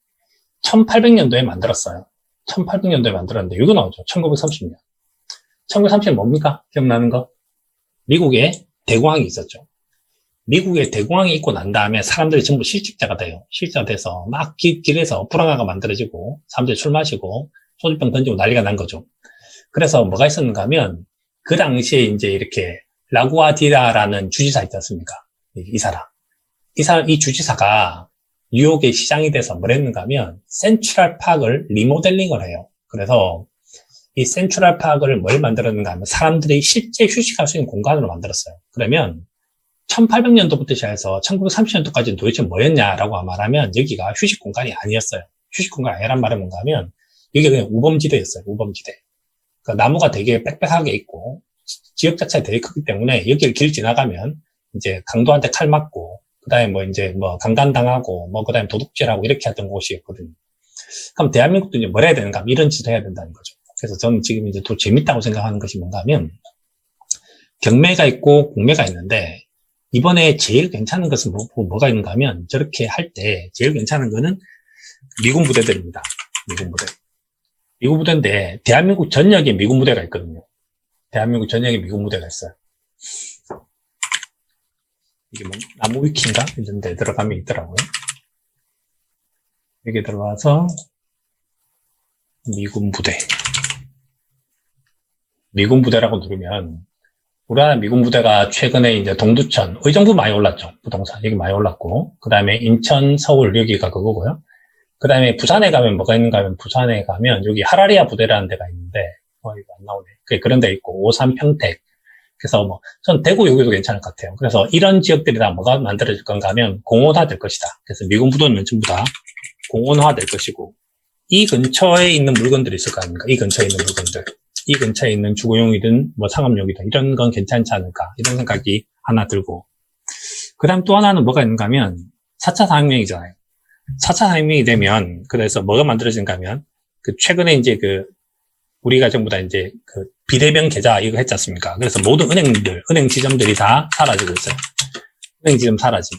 1800년도에 만들었어요. 1800년도에 만들었는데 이거 나오죠. 1930년. 1930년 뭡니까? 기억나는 거? 미국에 대공황이 있었죠. 미국의 대공황이 있고 난 다음에 사람들이 전부 실직자가 돼요. 실직자가 돼서 막 길에서 불황화가 만들어지고 사람들이 술 마시고 소주병 던지고 난리가 난 거죠. 그래서 뭐가 있었는가 하면 그 당시에 이제 이렇게 라구아디라라는 주지사 있지 않습니까? 이 사람. 이 주지사가 뉴욕의 시장이 돼서 뭘 했는가 하면 센트럴 파크를 리모델링을 해요. 그래서 이 센트럴 파크를 뭘 만들었는가 하면 사람들이 실제 휴식할 수 있는 공간으로 만들었어요. 그러면 1800년도부터 시작해서 1930년도까지는 도대체 뭐였냐라고 말하면 여기가 휴식 공간이 아니었어요. 휴식 공간이 아니란 말은 뭔가 하면 여기가 그냥 우범지대였어요. 우범지대. 그러니까 나무가 되게 빽빽하게 있고 지역 자체가 되게 크기 때문에 여기를 길 지나가면 이제 강도한테 칼 맞고 그다음에 뭐 이제 뭐 강간당하고 뭐 그다음에 도둑질하고 이렇게 했던 곳이었거든요. 그럼 대한민국도 이제 뭘 해야 되는가? 이런 짓을 해야 된다는 거죠. 그래서 저는 지금 이제 더 재밌다고 생각하는 것이 뭔가 하면 경매가 있고 공매가 있는데 이번에 제일 괜찮은 것은 뭐가 있는가 하면 저렇게 할 때 제일 괜찮은 거는 미군 부대들입니다. 미군 부대. 미군 부대인데 대한민국 전역에 미군 부대가 있거든요. 대한민국 전역에 미군 부대가 있어요. 이게 뭐 나무 위키인가? 이런 데 들어가면 있더라고요. 여기 들어와서 미군 부대. 미군 부대라고 누르면 우리나라 미군 부대가 최근에 이제 동두천, 의정부 많이 올랐죠. 부동산 여기 많이 올랐고 그 다음에 인천, 서울 여기가 그거고요. 그 다음에 부산에 가면 뭐가 있는가 하면 부산에 가면 여기 하라리아 부대라는 데가 있는데 이거 안 나오네. 그런 데 있고 오산, 평택. 그래서 뭐 전 대구 여기도 괜찮을 것 같아요. 그래서 이런 지역들이 다 뭐가 만들어질 건가 하면 공원화 될 것이다. 그래서 미군 부대는 전부 다 공원화 될 것이고 이 근처에 있는 물건들이 있을 거 아닙니까? 이 근처에 있는 물건들. 이 근처에 있는 주거용이든 뭐 상업용이든 이런 건 괜찮지 않을까 이런 생각이 하나 들고 그 다음 또 하나는 뭐가 있는가 하면 4차 산업혁명이잖아요. 4차 산업혁명이 되면 그래서 뭐가 만들어진가 하면 그 최근에 이제 그 우리가 전부 다 이제 그 비대면 계좌 이거 했지 않습니까? 그래서 모든 은행들, 은행 지점들이 다 사라지고 있어요. 은행 지점 사라짐.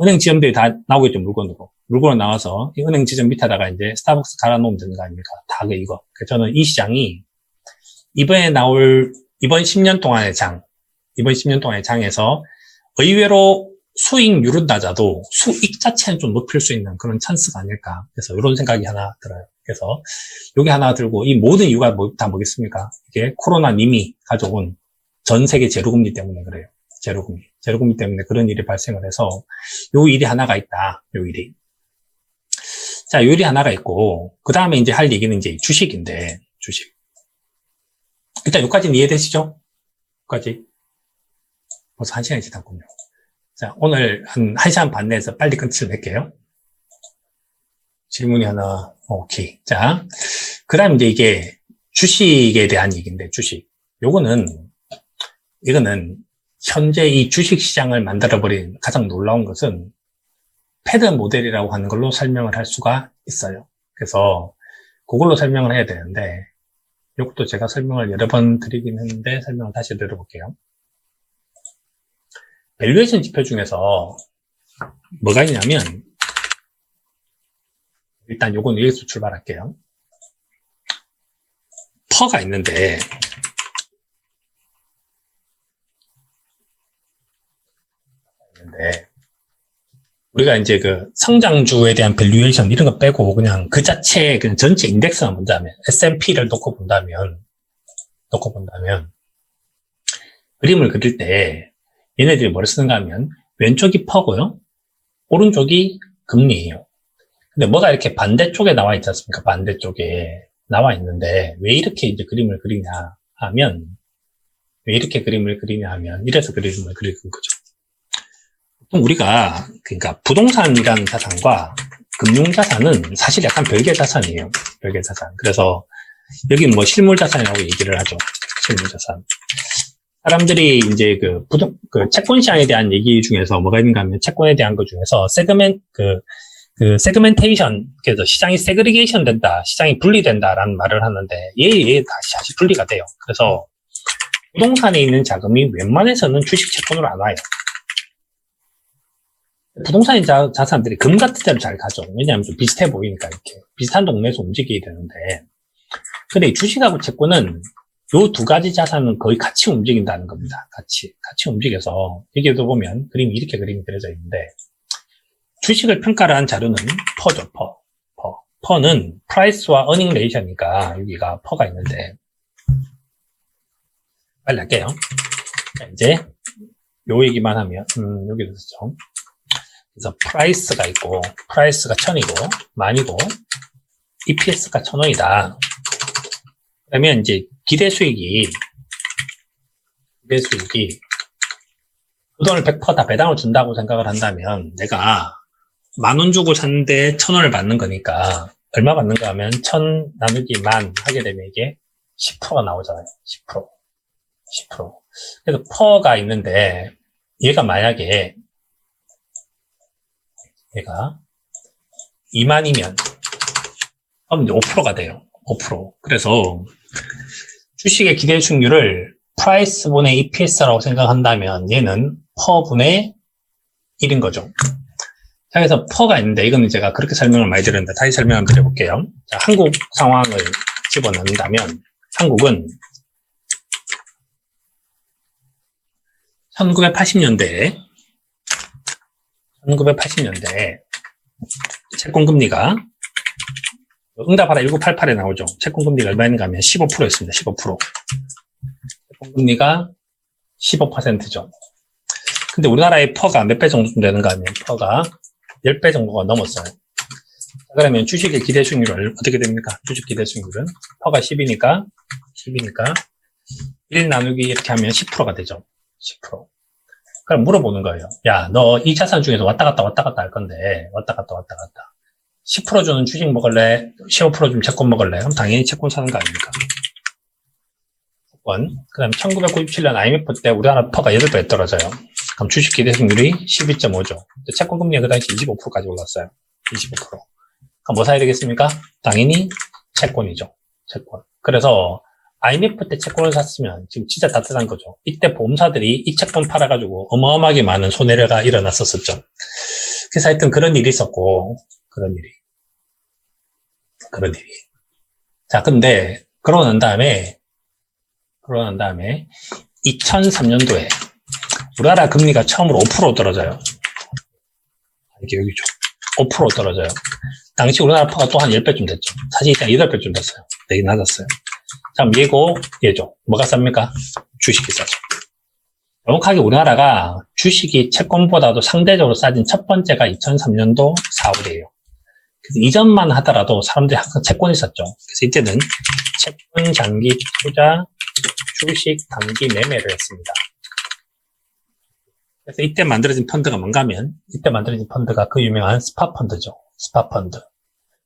은행 지점들이 다 나오겠죠, 물건으로 나와서 이 은행 지점 밑에다가 이제 스타벅스 갈아 놓으면 되는 거 아닙니까? 다 이거. 그래서 저는 이 시장이 이번 10년 동안의 장에서 의외로 수익률은 낮아도 수익 자체는 좀 높일 수 있는 그런 찬스가 아닐까. 그래서 이런 생각이 하나 들어요. 그래서 여기 하나 들고 이 모든 이유가 다 뭐겠습니까? 이게 코로나님이 가져온 전 세계 제로금리 때문에 그래요. 제로금리 때문에 그런 일이 발생을 해서 요 일이 하나가 있다. 요 일이. 자, 요 일이 하나가 있고 그 다음에 이제 할 얘기는 이제 주식인데 주식. 일단 여기까지는 이해되시죠? 여기까지. 벌써 1시간이 지났군요. 자, 오늘 한 1시간 반 내에서 빨리 끝을 낼게요. 질문이 하나, 오케이. 자, 그 다음 이제 이게 주식에 대한 얘기인데, 주식. 이거는 현재 이 주식 시장을 만들어버린 가장 놀라운 것은 패드 모델이라고 하는 걸로 설명을 할 수가 있어요. 그래서 그걸로 설명을 해야 되는데, 이것도 제가 설명을 여러 번 드리긴 했는데 설명을 다시 드려볼게요. 밸류에이션 지표 중에서 뭐가 있냐면 일단 요건 여기서 출발할게요. 퍼가 있는데 우리가 이제 그 성장주에 대한 밸류에이션 이런 거 빼고 그냥 그 자체 그냥 전체 인덱스만 본다면 S&P를 놓고 본다면 그림을 그릴 때 얘네들이 뭘 쓰는가 하면 왼쪽이 퍼고요. 오른쪽이 금리예요. 근데 뭐가 이렇게 반대쪽에 나와 있지 않습니까? 반대쪽에 나와 있는데 왜 이렇게 이제 그림을 그리냐 하면 이래서 그림을 그리는 거죠. 보통 우리가 그러니까 부동산이라는 자산과 금융자산은 사실 약간 별개의 자산이에요. 별개의 자산. 그래서 여기는 뭐 실물자산이라고 얘기를 하죠. 실물자산. 사람들이 이제 그 채권 시장에 대한 얘기 중에서 뭐가 있는가 하면 채권에 대한 것 중에서 세그멘테이션, 그래서 시장이 세그리게이션 된다, 시장이 분리된다라는 말을 하는데 얘 다시 분리가 돼요. 그래서 부동산에 있는 자금이 웬만해서는 주식 채권으로 안 와요. 부동산의 자산들이 금 같은 데로 잘 가죠. 왜냐하면 좀 비슷해 보이니까 이렇게 비슷한 동네에서 움직이게 되는데, 근데 이 주식하고 채권은 요 두 가지 자산은 거의 같이 움직인다는 겁니다. 같이 움직여서, 여기에도 보면 그림이 이렇게 그림이 그려져 있는데, 주식을 평가를 한 자료는 퍼죠, 퍼. 퍼는 프라이스와 어닝 레이셔니까 여기가 퍼가 있는데, 빨리 할게요. 자, 이제 요 얘기만 하면, 여기도 있죠. 그래서 프라이스가 있고, 프라이스가 1000이고, 만이고, EPS가 1000원이다. 그러면 이제 기대수익이 그 돈을 100% 다 배당을 준다고 생각을 한다면, 내가 10,000원 주고 샀는데 1,000원을 받는 거니까, 얼마 받는가 하면 1,000 나누기 10,000 하게 되면 이게 10%가 나오잖아요. 10%. 그래서 퍼가 있는데, 얘가 만약에, 얘가 20,000이면, 그럼 이제 5%가 돼요. 5%. 그래서, 주식의 기대 수익률을 프라이스분의 EPS라고 생각한다면, 얘는 퍼분의 1인 거죠. 자, 그래서 퍼가 있는데, 이거는 제가 그렇게 설명을 많이 드렸는데, 다시 설명 한번 드려볼게요. 자, 한국 상황을 집어넣는다면, 한국은 1980년대에 채권금리가, 응답하라 1988에 나오죠. 채권금리가 얼마인가 하면 15%였습니다. 15%. 채권금리가 15%죠. 근데 우리나라의 퍼가 몇 배 정도 되는가 하면 퍼가 10배 정도가 넘었어요. 그러면 주식의 기대 수익률은 어떻게 됩니까? 주식 기대 수익률은 퍼가 10이니까 1 나누기 이렇게 하면 10%가 되죠. 10%. 그럼 물어보는 거예요. 야, 너 이 자산 중에서 왔다 갔다 할 건데, 왔다 갔다. 10% 주는 주식 먹을래? 15% 주면 채권 먹을래? 그럼 당연히 채권 사는 거 아닙니까? 채권. 그 다음에 1997년 IMF 때 우리나라 퍼가 8배 떨어져요. 그럼 주식 기대 수익률이 12.5죠. 채권 금리가 그 당시 25%까지 올랐어요. 25%. 그럼 뭐 사야 되겠습니까? 당연히 채권이죠. 채권. 그래서 IMF 때 채권을 샀으면 지금 진짜 따뜻한 거죠. 이때 보험사들이 이 채권 팔아가지고 어마어마하게 많은 손해가 일어났었죠. 그래서 하여튼 그런 일이 있었고, 그런 일이. 자, 근데 그러고 난 다음에 2003년도에 우리나라 금리가 처음으로 5% 떨어져요. 이게 여기죠. 5% 떨어져요. 당시 우리나라 퍼가 또 한 10배쯤 됐죠. 사실 이때 8배쯤 됐어요. 되게 낮았어요. 자, 얘죠. 뭐가 쌉니까? 주식이 싸죠. 정확하게 우리나라가 주식이 채권보다도 상대적으로 싸진 첫 번째가 2003년도 4월이에요. 그래서 이전만 하더라도 사람들이 항상 채권이 샀죠. 그래서 이때는 채권 장기 투자 주식 단기 매매를 했습니다. 그래서 이때 만들어진 펀드가 뭔가 하면, 이때 만들어진 펀드가 그 유명한 스파 펀드죠. 스파 펀드.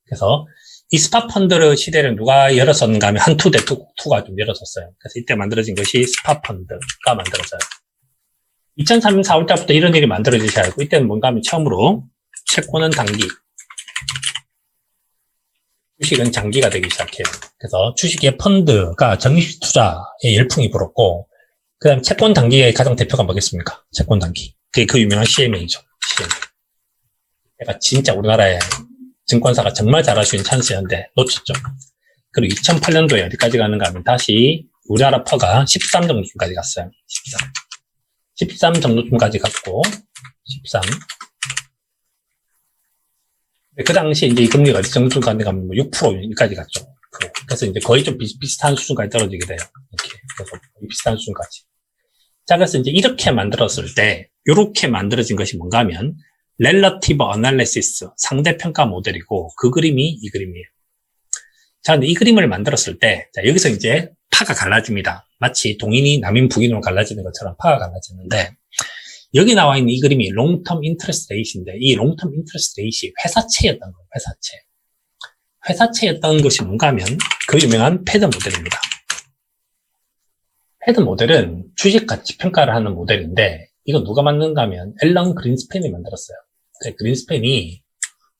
그래서 이 스파 펀드를 시대를 누가 열었었는가 하면 한투가 좀 열었었어요. 그래서 이때 만들어진 것이 스파 펀드가 만들어져요. 2003년 4월달부터 이런 일이 만들어지기 시작하고, 이때는 뭔가 하면 처음으로 채권은 단기, 주식은 장기가 되기 시작해요. 그래서 주식의 펀드가 정식 투자에 열풍이 불었고, 그 다음에 채권 단기의 가장 대표가 뭐겠습니까? 채권 단기. 그게 그 유명한 CMA죠. CMA. 그러니까 진짜 우리나라의 증권사가 정말 잘할 수 있는 찬스였는데 놓쳤죠. 그리고 2008년도에 어디까지 가는가 하면 다시 우리나라 퍼가 13 정도쯤까지 갔어요. 13 정도쯤까지 갔고, 13. 그 당시 이제 이 금리가 어디 정도까지 가면 6%까지 갔죠. 6%. 그래서 이제 거의 좀 비슷한 수준까지 떨어지게 돼요. 이렇게. 그래서 비슷한 수준까지. 자, 그래서 이제 이렇게 만들었을 때, 이렇게 만들어진 것이 뭔가 하면, Relative Analysis, 상대평가 모델이고, 그 그림이 이 그림이에요. 자, 근데 이 그림을 만들었을 때, 자, 여기서 이제 파가 갈라집니다. 마치 동인이 남인 북인으로 갈라지는 것처럼 파가 갈라지는데, 여기 나와 있는 이 그림이 Long-Term Interest Rate인데, 이 Long-Term Interest Rate이 회사채였던 거예요, 회사채. 회사채였던 것이 뭔가 하면, 그 유명한 패드 모델입니다. 패드 모델은 주식 가치 평가를 하는 모델인데, 이거 누가 만든가 하면 앨런 그린스팬이 만들었어요. 그린스팬이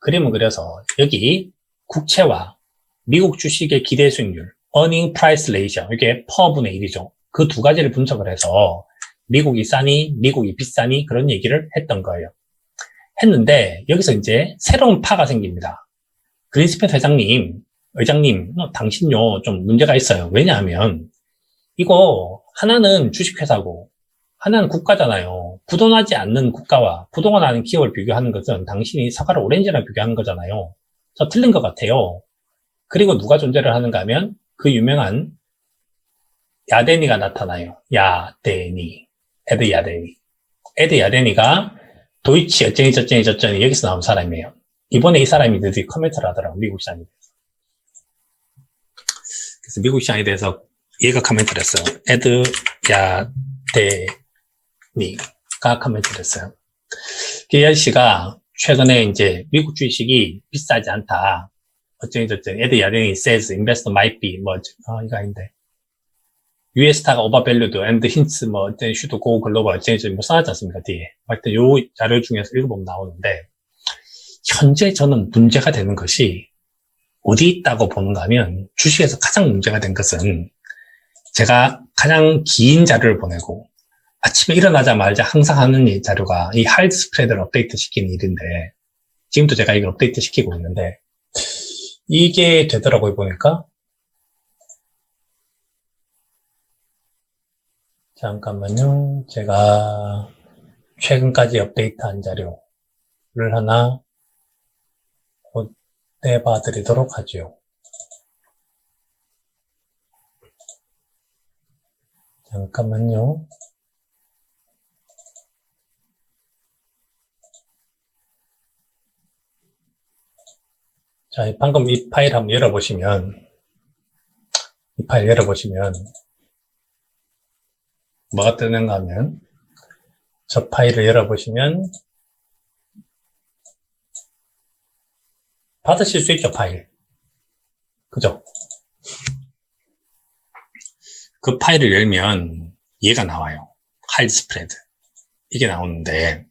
그림을 그려서 여기 국채와 미국 주식의 기대 수익률, earning price ratio, 이게 퍼분의 1이죠. 그 두 가지를 분석을 해서 미국이 싸니, 미국이 비싸니 그런 얘기를 했던 거예요. 했는데 여기서 이제 새로운 파가 생깁니다. 그린스팬 의장님, 당신요 좀 문제가 있어요. 왜냐하면 이거 하나는 주식회사고 하나는 국가잖아요. 부도나지 않는 국가와 부도가 나는 기업을 비교하는 것은 당신이 사과를 오렌지랑 비교하는 거잖아요. 저 틀린 것 같아요. 그리고 누가 존재를 하는가 하면 그 유명한 야데니가 나타나요. 야데니. 에드 야데니. 에드 야데니가 도이치 어쩌니 저쩌니 저쩌니 여기서 나온 사람이에요. 이번에 이 사람이 드디어 코멘트를 하더라고요. 미국 시장에 대해서. 그래서 미국 시장에 대해서 얘가 코멘트를 했어요. 에드 야데니가 코멘트를 했어요. 이 아저씨가 최근에 이제 미국 주식이 비싸지 않다. 어쩌니 저쩌니 에드 야데니 says investor might be 이거 아닌데. US 스타가 오버밸류드 앤드 힌트 어쩌니 슈도 고 글로벌 어쩌니 저쩌니 써놨지 않습니까? 뒤에. 하여튼 요 자료 중에서 읽어보면 나오는데 현재 저는 문제가 되는 것이 어디 있다고 보는가 하면 주식에서 가장 문제가 된 것은 제가 가장 긴 자료를 보내고 아침에 일어나자마자 항상 하는 이 자료가 이 하이드 스프레드를 업데이트 시키는 일인데 지금도 제가 이걸 업데이트 시키고 있는데 이게 되더라고요 보니까. 잠깐만요. 제가 최근까지 업데이트한 자료를 하나 내봐 드리도록 하죠. 잠깐만요. 자, 방금 이 파일 한번 열어보시면 뭐가 뜨는가 하면 저 파일을 열어보시면 받으실 수 있죠, 파일. 그죠? 그 파일을 열면 얘가 나와요. 하이드 스프레드. 이게 나오는데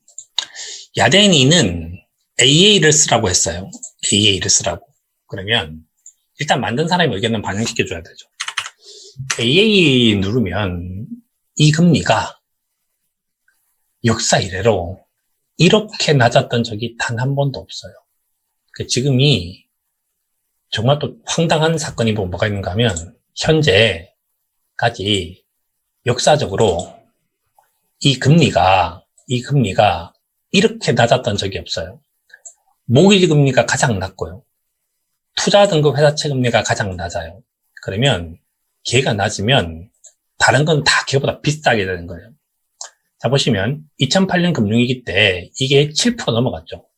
야데니는 AA를 쓰라고 했어요. AA를 쓰라고. 그러면 일단 만든 사람의 의견은 반영시켜줘야 되죠. AA 누르면 이 금리가 역사 이래로 이렇게 낮았던 적이 단 한 번도 없어요. 지금이 정말 또 황당한 사건이 뭐가 있는가 하면 현재까지 역사적으로 이 금리가 이렇게 낮았던 적이 없어요. 모기지 금리가 가장 낮고요. 투자 등급 회사채 금리가 가장 낮아요. 그러면 걔가 낮으면 다른 건 다 걔보다 비싸게 되는 거예요. 자, 보시면 2008년 금융위기 때 이게 7% 넘어갔죠.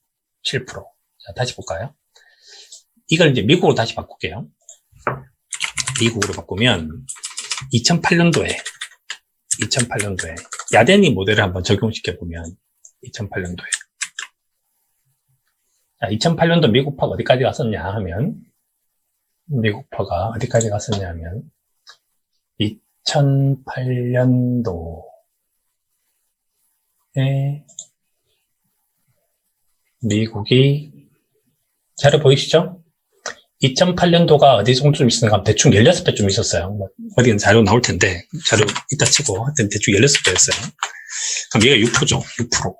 7%. 자, 다시 볼까요? 이걸 이제 미국으로 다시 바꿀게요. 미국으로 바꾸면 2008년도에 야데니 모델을 한번 적용시켜보면 2008년도에 자, 2008년도 미국파가 어디까지 갔었냐 하면 2008년도에 미국이 자료 보이시죠? 2008년도가 어디 정도쯤 있었는가? 대충 16배쯤 있었어요. 어디는 자료 나올 텐데, 자료 이따 치고, 하여튼 대충 16배였어요. 그럼 얘가 6%죠, 6%.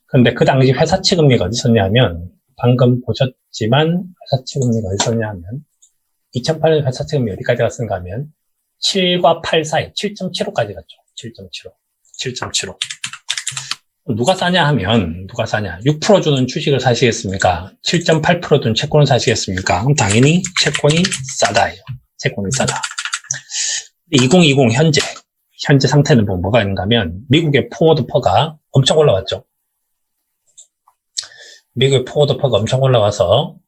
근데 그 당시 회사채 금리가 어디 있었냐 하면, 방금 보셨지만, 회사채 금리가 어디 있었냐 하면, 2008년 회사채 금리 어디까지 갔는가 하면, 7과 8 사이, 7.75까지 갔죠. 7.75. 누가 싸냐 하면, 6% 주는 주식을 사시겠습니까? 7.8% 준 채권을 사시겠습니까? 그럼 당연히 채권이 싸다예요. 채권이 싸다. 2020 현재 상태는 뭐가 있는가 하면, 미국의 포워드 퍼가 엄청 올라왔죠. 미국의 포워드 퍼가 엄청 올라와서,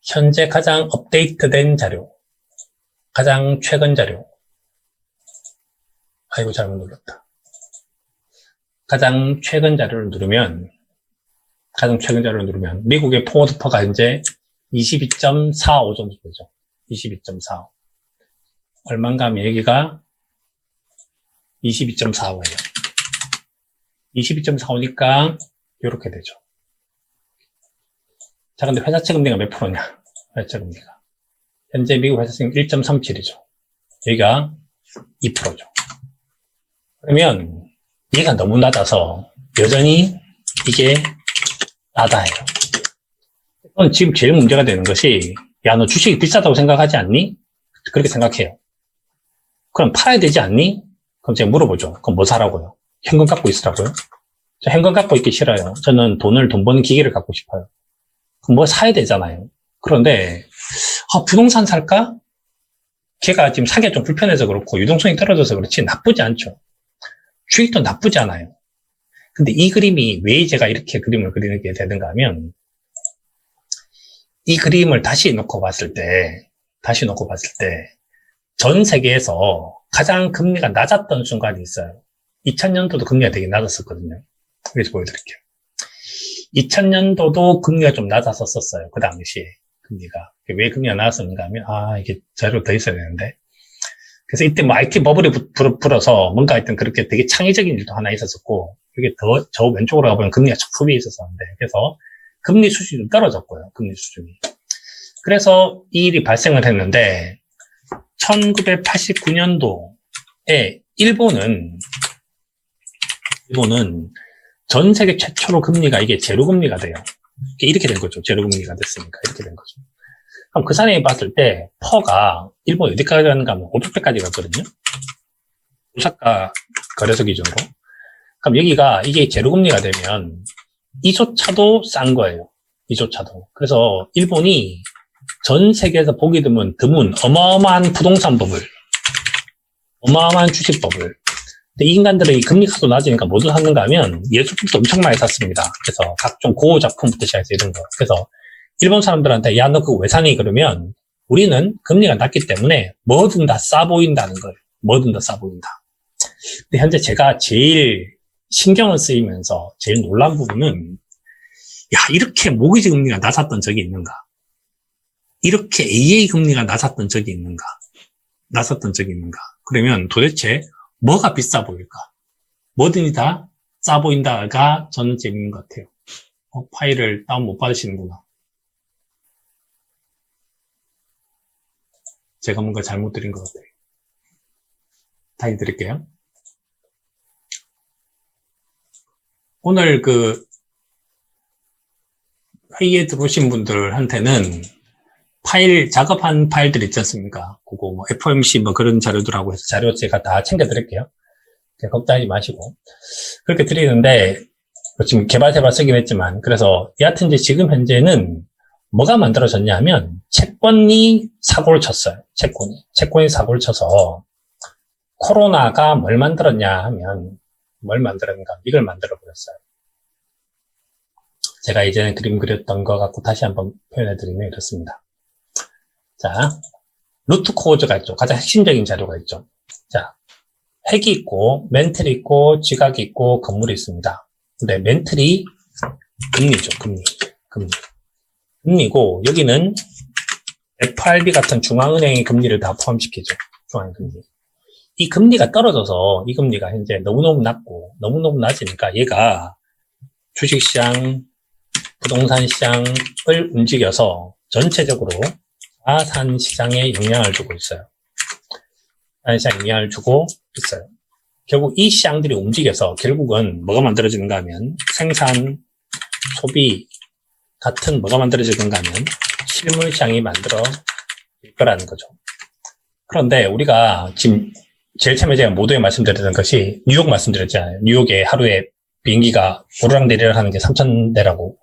현재 가장 업데이트된 자료, 가장 최근 자료. 아이고, 잘못 눌렀다. 가장 최근 자료를 누르면 미국의 포워드 퍼가 이제 22.45 정도 되죠. 22.45. 얼마인가 하면 여기가 22.45예요. 22.45니까 이렇게 되죠. 자, 근데 회사채 금리가 몇 프로냐? 회사채 금리가. 현재 미국 회사채 금리 1.37이죠. 여기가 2%죠. 그러면 얘가 너무 낮아서 여전히 이게 낮아요. 그럼 지금 제일 문제가 되는 것이 야, 너 주식이 비싸다고 생각하지 않니? 그렇게 생각해요. 그럼 팔아야 되지 않니? 그럼 제가 물어보죠. 그럼 뭐 사라고요? 현금 갖고 있으라고요? 저 현금 갖고 있기 싫어요. 저는 돈 버는 기계를 갖고 싶어요. 그럼 뭐 사야 되잖아요. 그런데 부동산 살까? 걔가 지금 사기가 좀 불편해서 그렇고 유동성이 떨어져서 그렇지 나쁘지 않죠. 주식도 나쁘지 않아요. 근데 이 그림이 왜 제가 이렇게 그림을 그리게 되는가 하면 이 그림을 다시 놓고 봤을 때 전 세계에서 가장 금리가 낮았던 순간이 있어요. 2000년도도 금리가 되게 낮았었거든요. 그래서 보여드릴게요. 2000년도도 금리가 좀 낮았었어요. 그 당시에 금리가. 왜 금리가 낮았었는가 하면 이게 자료가 더 있어야 되는데 그래서 이때 뭐 IT 버블이 불어서 뭔가 하여튼 그렇게 되게 창의적인 일도 하나 있었었고 이게 저 왼쪽으로 가보면 금리가 촉수비에 있었었는데 그래서 금리 수준이 떨어졌고요. 금리 수준이. 그래서 이 일이 발생을 했는데 1989년도에 일본은 전 세계 최초로 금리가 이게 제로금리가 돼요. 이렇게 된 거죠. 제로금리가 됐으니까 이렇게 된 거죠. 그럼 그 사람이 봤을 때 퍼가 일본 어디까지 가는가 하면 500배까지 갔거든요. 오사카 거래소 기준으로. 그럼 여기가 이게 제로금리가 되면 이조차도 싼 거예요. 이조차도. 그래서 일본이 전 세계에서 보기 드문 어마어마한 부동산 버블, 어마어마한 주식 버블. 근데 이 인간들은 이 금리 가도 낮으니까 뭐도 샀는가 하면 예술품도 엄청 많이 샀습니다. 그래서 각종 고흐 작품부터 시작해서 이런 거. 그래서 일본 사람들한테 야, 너 그거 왜 사니? 그러면 우리는 금리가 낮기 때문에 뭐든 다 싸 보인다는 거예요. 뭐든 다 싸 보인다. 근데 현재 제가 제일 신경을 쓰이면서 제일 놀란 부분은 이렇게 모기지 금리가 낮았던 적이 있는가? 이렇게 AA 금리가 낮았던 적이 있는가? 그러면 도대체 뭐가 비싸 보일까? 뭐든지 다 싸 보인다가 저는 재밌는 것 같아요. 파일을 다운 못 받으시는구나. 제가 뭔가 잘못 드린 것 같아요. 다시 드릴게요. 오늘 회의에 들어오신 분들한테는 작업한 파일들 있지 않습니까? 그거 FOMC 그런 자료들하고 해서 자료 제가 다 챙겨드릴게요. 걱정하지 마시고. 그렇게 드리는데, 지금 개발해봐 쓰긴 했지만, 그래서 여하튼 이제 지금 현재는 뭐가 만들어졌냐 하면, 채권이 사고를 쳤어요. 채권이 사고를 쳐서, 코로나가 뭘 만들었냐 하면, 이걸 만들어버렸어요. 제가 이전에 그림 그렸던 거 갖고 다시 한번 표현해드리면 이렇습니다. 자, 루트 코어즈가 있죠. 가장 핵심적인 자료가 있죠. 자, 핵이 있고, 멘틀이 있고, 지각이 있고, 건물이 있습니다. 근데 멘틀이 금리죠. 금리고, 여기는 FRB 같은 중앙은행의 금리를 다 포함시키죠. 중앙금리. 이 금리가 떨어져서, 이 금리가 현재 너무너무 낮으니까 얘가 주식시장, 부동산 시장을 움직여서 전체적으로 자산 시장에 영향을 주고 있어요. 결국 이 시장들이 움직여서 결국은 뭐가 만들어지는가 하면 생산, 소비 같은 뭐가 만들어지는가 하면 실물 시장이 만들어질 거라는 거죠. 그런데 우리가 지금 제일 처음에 제가 모두에 말씀드렸던 것이 뉴욕 말씀드렸잖아요. 뉴욕에 하루에 비행기가 오르락내리락 하는 게 3,000대라고.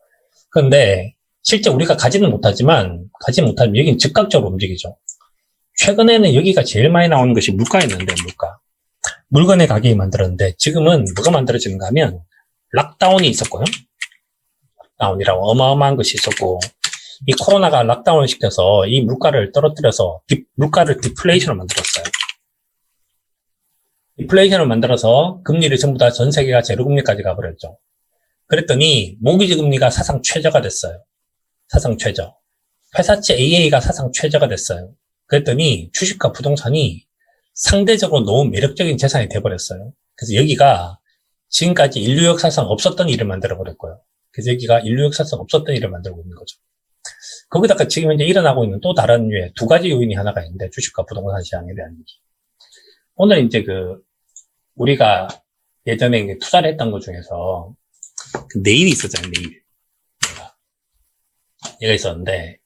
그런데 실제 우리가 가지는 못하지만 여기는 즉각적으로 움직이죠. 최근에는 여기가 제일 많이 나오는 것이 물가였는데, 물건의 가격이 만들었는데, 지금은 뭐가 만들어지는가 하면, 락다운이 있었고요. 락다운이라고 어마어마한 것이 있었고, 이 코로나가 락다운을 시켜서 이 물가를 떨어뜨려서, 물가를 디플레이션을 만들었어요. 디플레이션을 만들어서 금리를 전부 다 전 세계가 제로금리까지 가버렸죠. 그랬더니, 모기지 금리가 사상 최저가 됐어요. 사상 최저. 회사채 AA가 사상 최저가 됐어요. 그랬더니 주식과 부동산이 상대적으로 너무 매력적인 재산이 돼버렸어요. 그래서 여기가 지금까지 인류 역사상 없었던 일을 만들어버렸고요. 그래서 여기가 인류 역사상 없었던 일을 만들고 있는 거죠. 거기다가 지금 현재 일어나고 있는 또 다른 두 가지 요인이 하나가 있는데, 주식과 부동산 시장에 대한 얘기. 오늘 이제 우리가 예전에 투자를 했던 것 중에서 네일이 있었잖아요, 네일. 얘가 있었는데,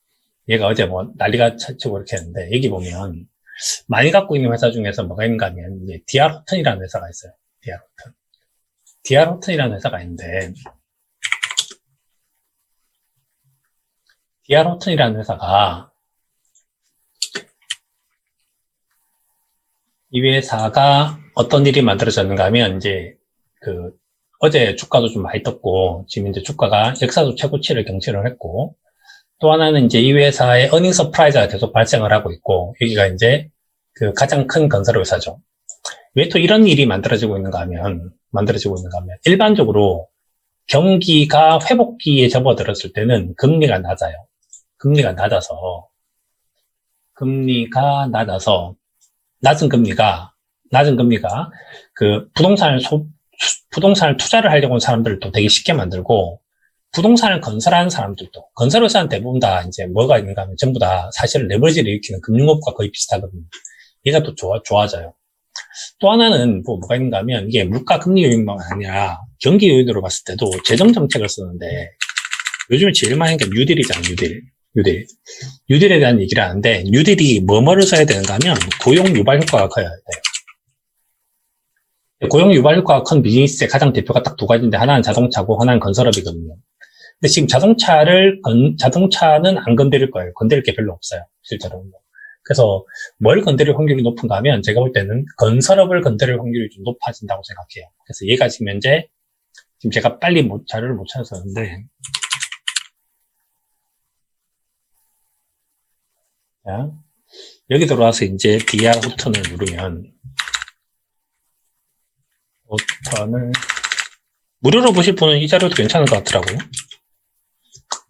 얘가 어제 난리가 치고 이렇게 했는데, 여기 보면, 많이 갖고 있는 회사 중에서 뭐가 있는가 하면, 이제, DR 호튼이라는 회사가 있어요. DR 호튼. DR 호튼이라는 회사가 있는데, DR 호튼이라는 회사가, 이 회사가 어떤 일이 만들어졌는가 하면, 이제, 어제 주가도 좀 많이 떴고, 지금 이제 주가가 역사적 최고치를 경신을 했고, 또 하나는 이제 이 회사의 어닝 서프라이즈가 계속 발생을 하고 있고, 여기가 이제 가장 큰 건설 회사죠. 왜 또 이런 일이 만들어지고 있는가 하면, 일반적으로 경기가 회복기에 접어들었을 때는 금리가 낮아요. 금리가 낮아서, 낮은 금리가 부동산을 투자를 하려고 하는 사람들도 되게 쉽게 만들고, 부동산을 건설하는 사람들도, 건설회사는 대부분 다 이제 뭐가 있는가 하면 전부 다 사실 레버리지를 일으키는 금융업과 거의 비슷하거든요. 얘가 또 좋아져요. 또 하나는 뭐가 있는가 하면 이게 물가 금리 요인만 아니라 경기 요인으로 봤을 때도 재정 정책을 쓰는데, 요즘에 제일 많이 하는 게 뉴딜이잖아요, 뉴딜에 대한 얘기를 하는데, 뉴딜이 뭐를 써야 되는가 하면 고용 유발 효과가 커야 돼요. 고용 유발 효과가 큰 비즈니스의 가장 대표가 딱 두 가지인데, 하나는 자동차고 하나는 건설업이거든요. 근데 지금 자동차는 안 건드릴 거예요. 건드릴 게 별로 없어요, 실제로. 그래서 뭘 건드릴 확률이 높은가 하면, 제가 볼 때는 건설업을 건드릴 확률이 좀 높아진다고 생각해요. 그래서 얘가 지금 현재, 지금 제가 빨리 자료를 못 찾아서 그런데, 자, 여기 들어와서 이제 DR 호턴을 누르면, 호턴을 무료로 보실 분은 이 자료도 괜찮을 것 같더라고요.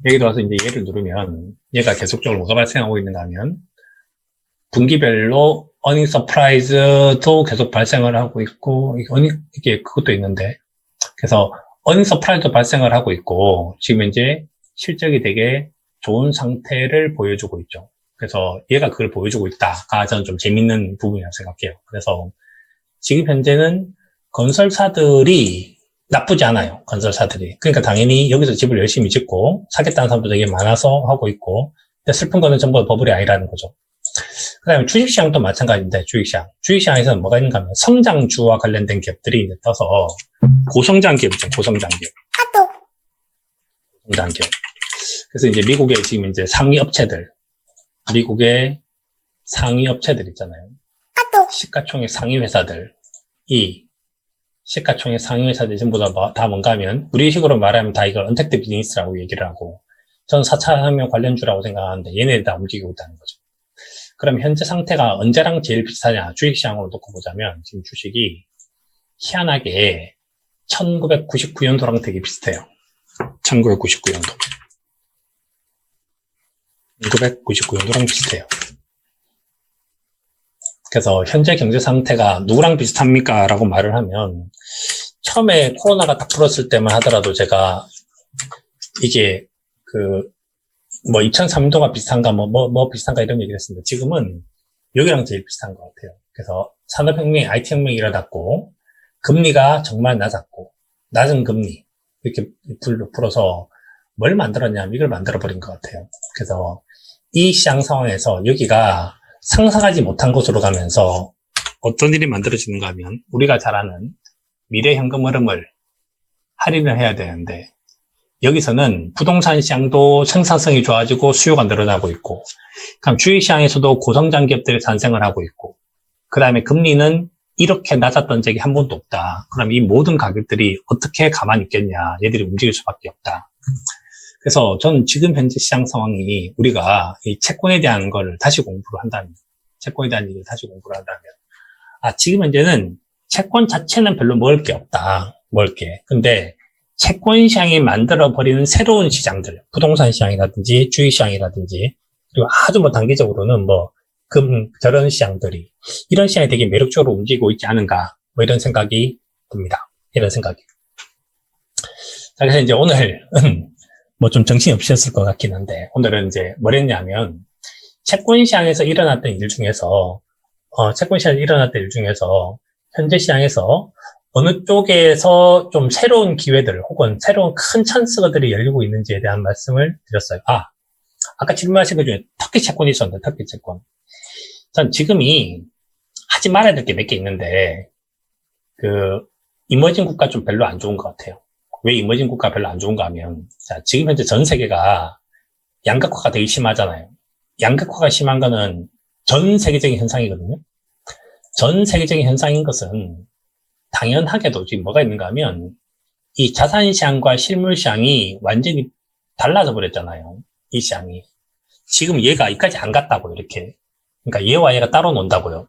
여기 들어와서 이제 얘를 누르면 얘가 계속적으로 뭐가 발생하고 있는가 하면 분기별로 어닝 서프라이즈도 계속 발생을 하고 있고, 이게 그것도 있는데, 그래서 어닝 서프라이즈도 발생을 하고 있고, 지금 이제 실적이 되게 좋은 상태를 보여주고 있죠. 그래서 얘가 그걸 보여주고 있다가 저는 좀 재밌는 부분이라고 생각해요. 그래서 지금 현재는 건설사들이 나쁘지 않아요. 건설사들이. 그러니까 당연히 여기서 집을 열심히 짓고 사겠다는 사람도 되게 많아서 하고 있고, 근데 슬픈 거는 전부 버블이 아니라는 거죠. 그 다음에 주식시장도 마찬가지인데, 주식시장에서는 뭐가 있는가 하면 성장주와 관련된 기업들이 이제 떠서 고성장 기업이죠. 고성장 기업. 그래서 이제 미국의 지금 이제 미국의 상위 업체들 있잖아요. 시가총액 상위 회사들이 전부 다 뭔가 하면, 우리식으로 말하면 다 이걸 언택트 비즈니스라고 얘기를 하고, 저는 4차 혁명 관련주라고 생각하는데 얘네들 다 움직이고 있다는 거죠. 그럼 현재 상태가 언제랑 제일 비슷하냐? 주식시장으로 놓고 보자면 지금 주식이 희한하게 1999년도랑 되게 비슷해요. 1999년도. 1999년도랑 비슷해요. 그래서 현재 경제 상태가 누구랑 비슷합니까? 라고 말을 하면, 처음에 코로나가 딱 불었을 때만 하더라도 제가 이게 2003년도가 비슷한가, 비슷한가 이런 얘기를 했습니다. 지금은 여기랑 제일 비슷한 것 같아요. 그래서 산업혁명, IT혁명이 일어났고, 금리가 정말 낮았고, 낮은 금리, 이렇게 불어서 뭘 만들었냐면 이걸 만들어버린 것 같아요. 그래서 이 시장 상황에서 여기가 상상하지 못한 곳으로 가면서 어떤 일이 만들어지는가 하면, 우리가 잘 아는 미래 현금 흐름을 할인을 해야 되는데, 여기서는 부동산 시장도 생산성이 좋아지고 수요가 늘어나고 있고, 그럼 주식시장에서도 고성장 기업들이 탄생을 하고 있고, 그 다음에 금리는 이렇게 낮았던 적이 한 번도 없다. 그럼 이 모든 가격들이 어떻게 가만히 있겠냐. 얘들이 움직일 수밖에 없다. 그래서 저는 지금 현재 시장 상황이, 우리가 이 채권에 대한 걸 다시 공부를 한다면, 지금 현재는 채권 자체는 별로 먹을 게 없다. 근데 채권 시장이 만들어버리는 새로운 시장들, 부동산 시장이라든지 주식시장이라든지, 그리고 아주 단기적으로는 저런 시장들이, 이런 시장이 되게 매력적으로 움직이고 있지 않은가, 이런 생각이 듭니다. 자, 그래서 이제 오늘은 좀 정신이 없으셨을 것 같긴 한데, 오늘은 이제 뭘 했냐면, 채권 시장에서 일어났던 일 중에서, 현재 시장에서 어느 쪽에서 좀 새로운 기회들 혹은 새로운 큰 찬스들이 열리고 있는지에 대한 말씀을 드렸어요. 아까 질문하신 것 중에 터키 채권이 있었는데, 터키 채권. 전 지금이 하지 말아야 될 게 몇 개 있는데, 이머징 국가 좀 별로 안 좋은 것 같아요. 왜 이머징 국가 별로 안 좋은가 하면, 자, 지금 현재 전 세계가 양극화가 되게 심하잖아요. 양극화가 심한 거는 전 세계적인 현상이거든요. 전 세계적인 현상인 것은 당연하게도 지금 뭐가 있는가 하면, 이 자산 시장과 실물 시장이 완전히 달라져 버렸잖아요. 이 시장이. 지금 얘가 이까지 안 갔다고, 이렇게. 그러니까 얘와 얘가 따로 논다고요.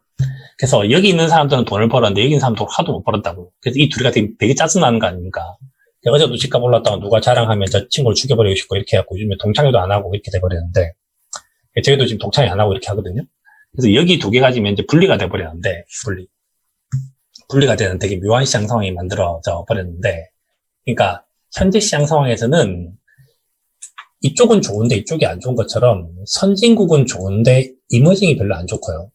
그래서 여기 있는 사람들은 돈을 벌었는데 여기 있는 사람들은 하도 못 벌었다고요. 그래서 이 둘이가 되게 짜증나는 거 아닙니까? 어제도 집값 올랐다가 누가 자랑하면 저 친구를 죽여버리고 싶고 이렇게 해갖고 요즘에 동창회도 안 하고 이렇게 돼버리는데, 저희도 지금 동창회 안 하고 이렇게 하거든요. 그래서 여기 두 개 가지면 이제 분리가 돼버리는데, 분리가 되는 되게 묘한 시장 상황이 만들어져 버렸는데, 그러니까 현재 시장 상황에서는 이쪽은 좋은데 이쪽이 안 좋은 것처럼 선진국은 좋은데 이머징이 별로 안 좋고요.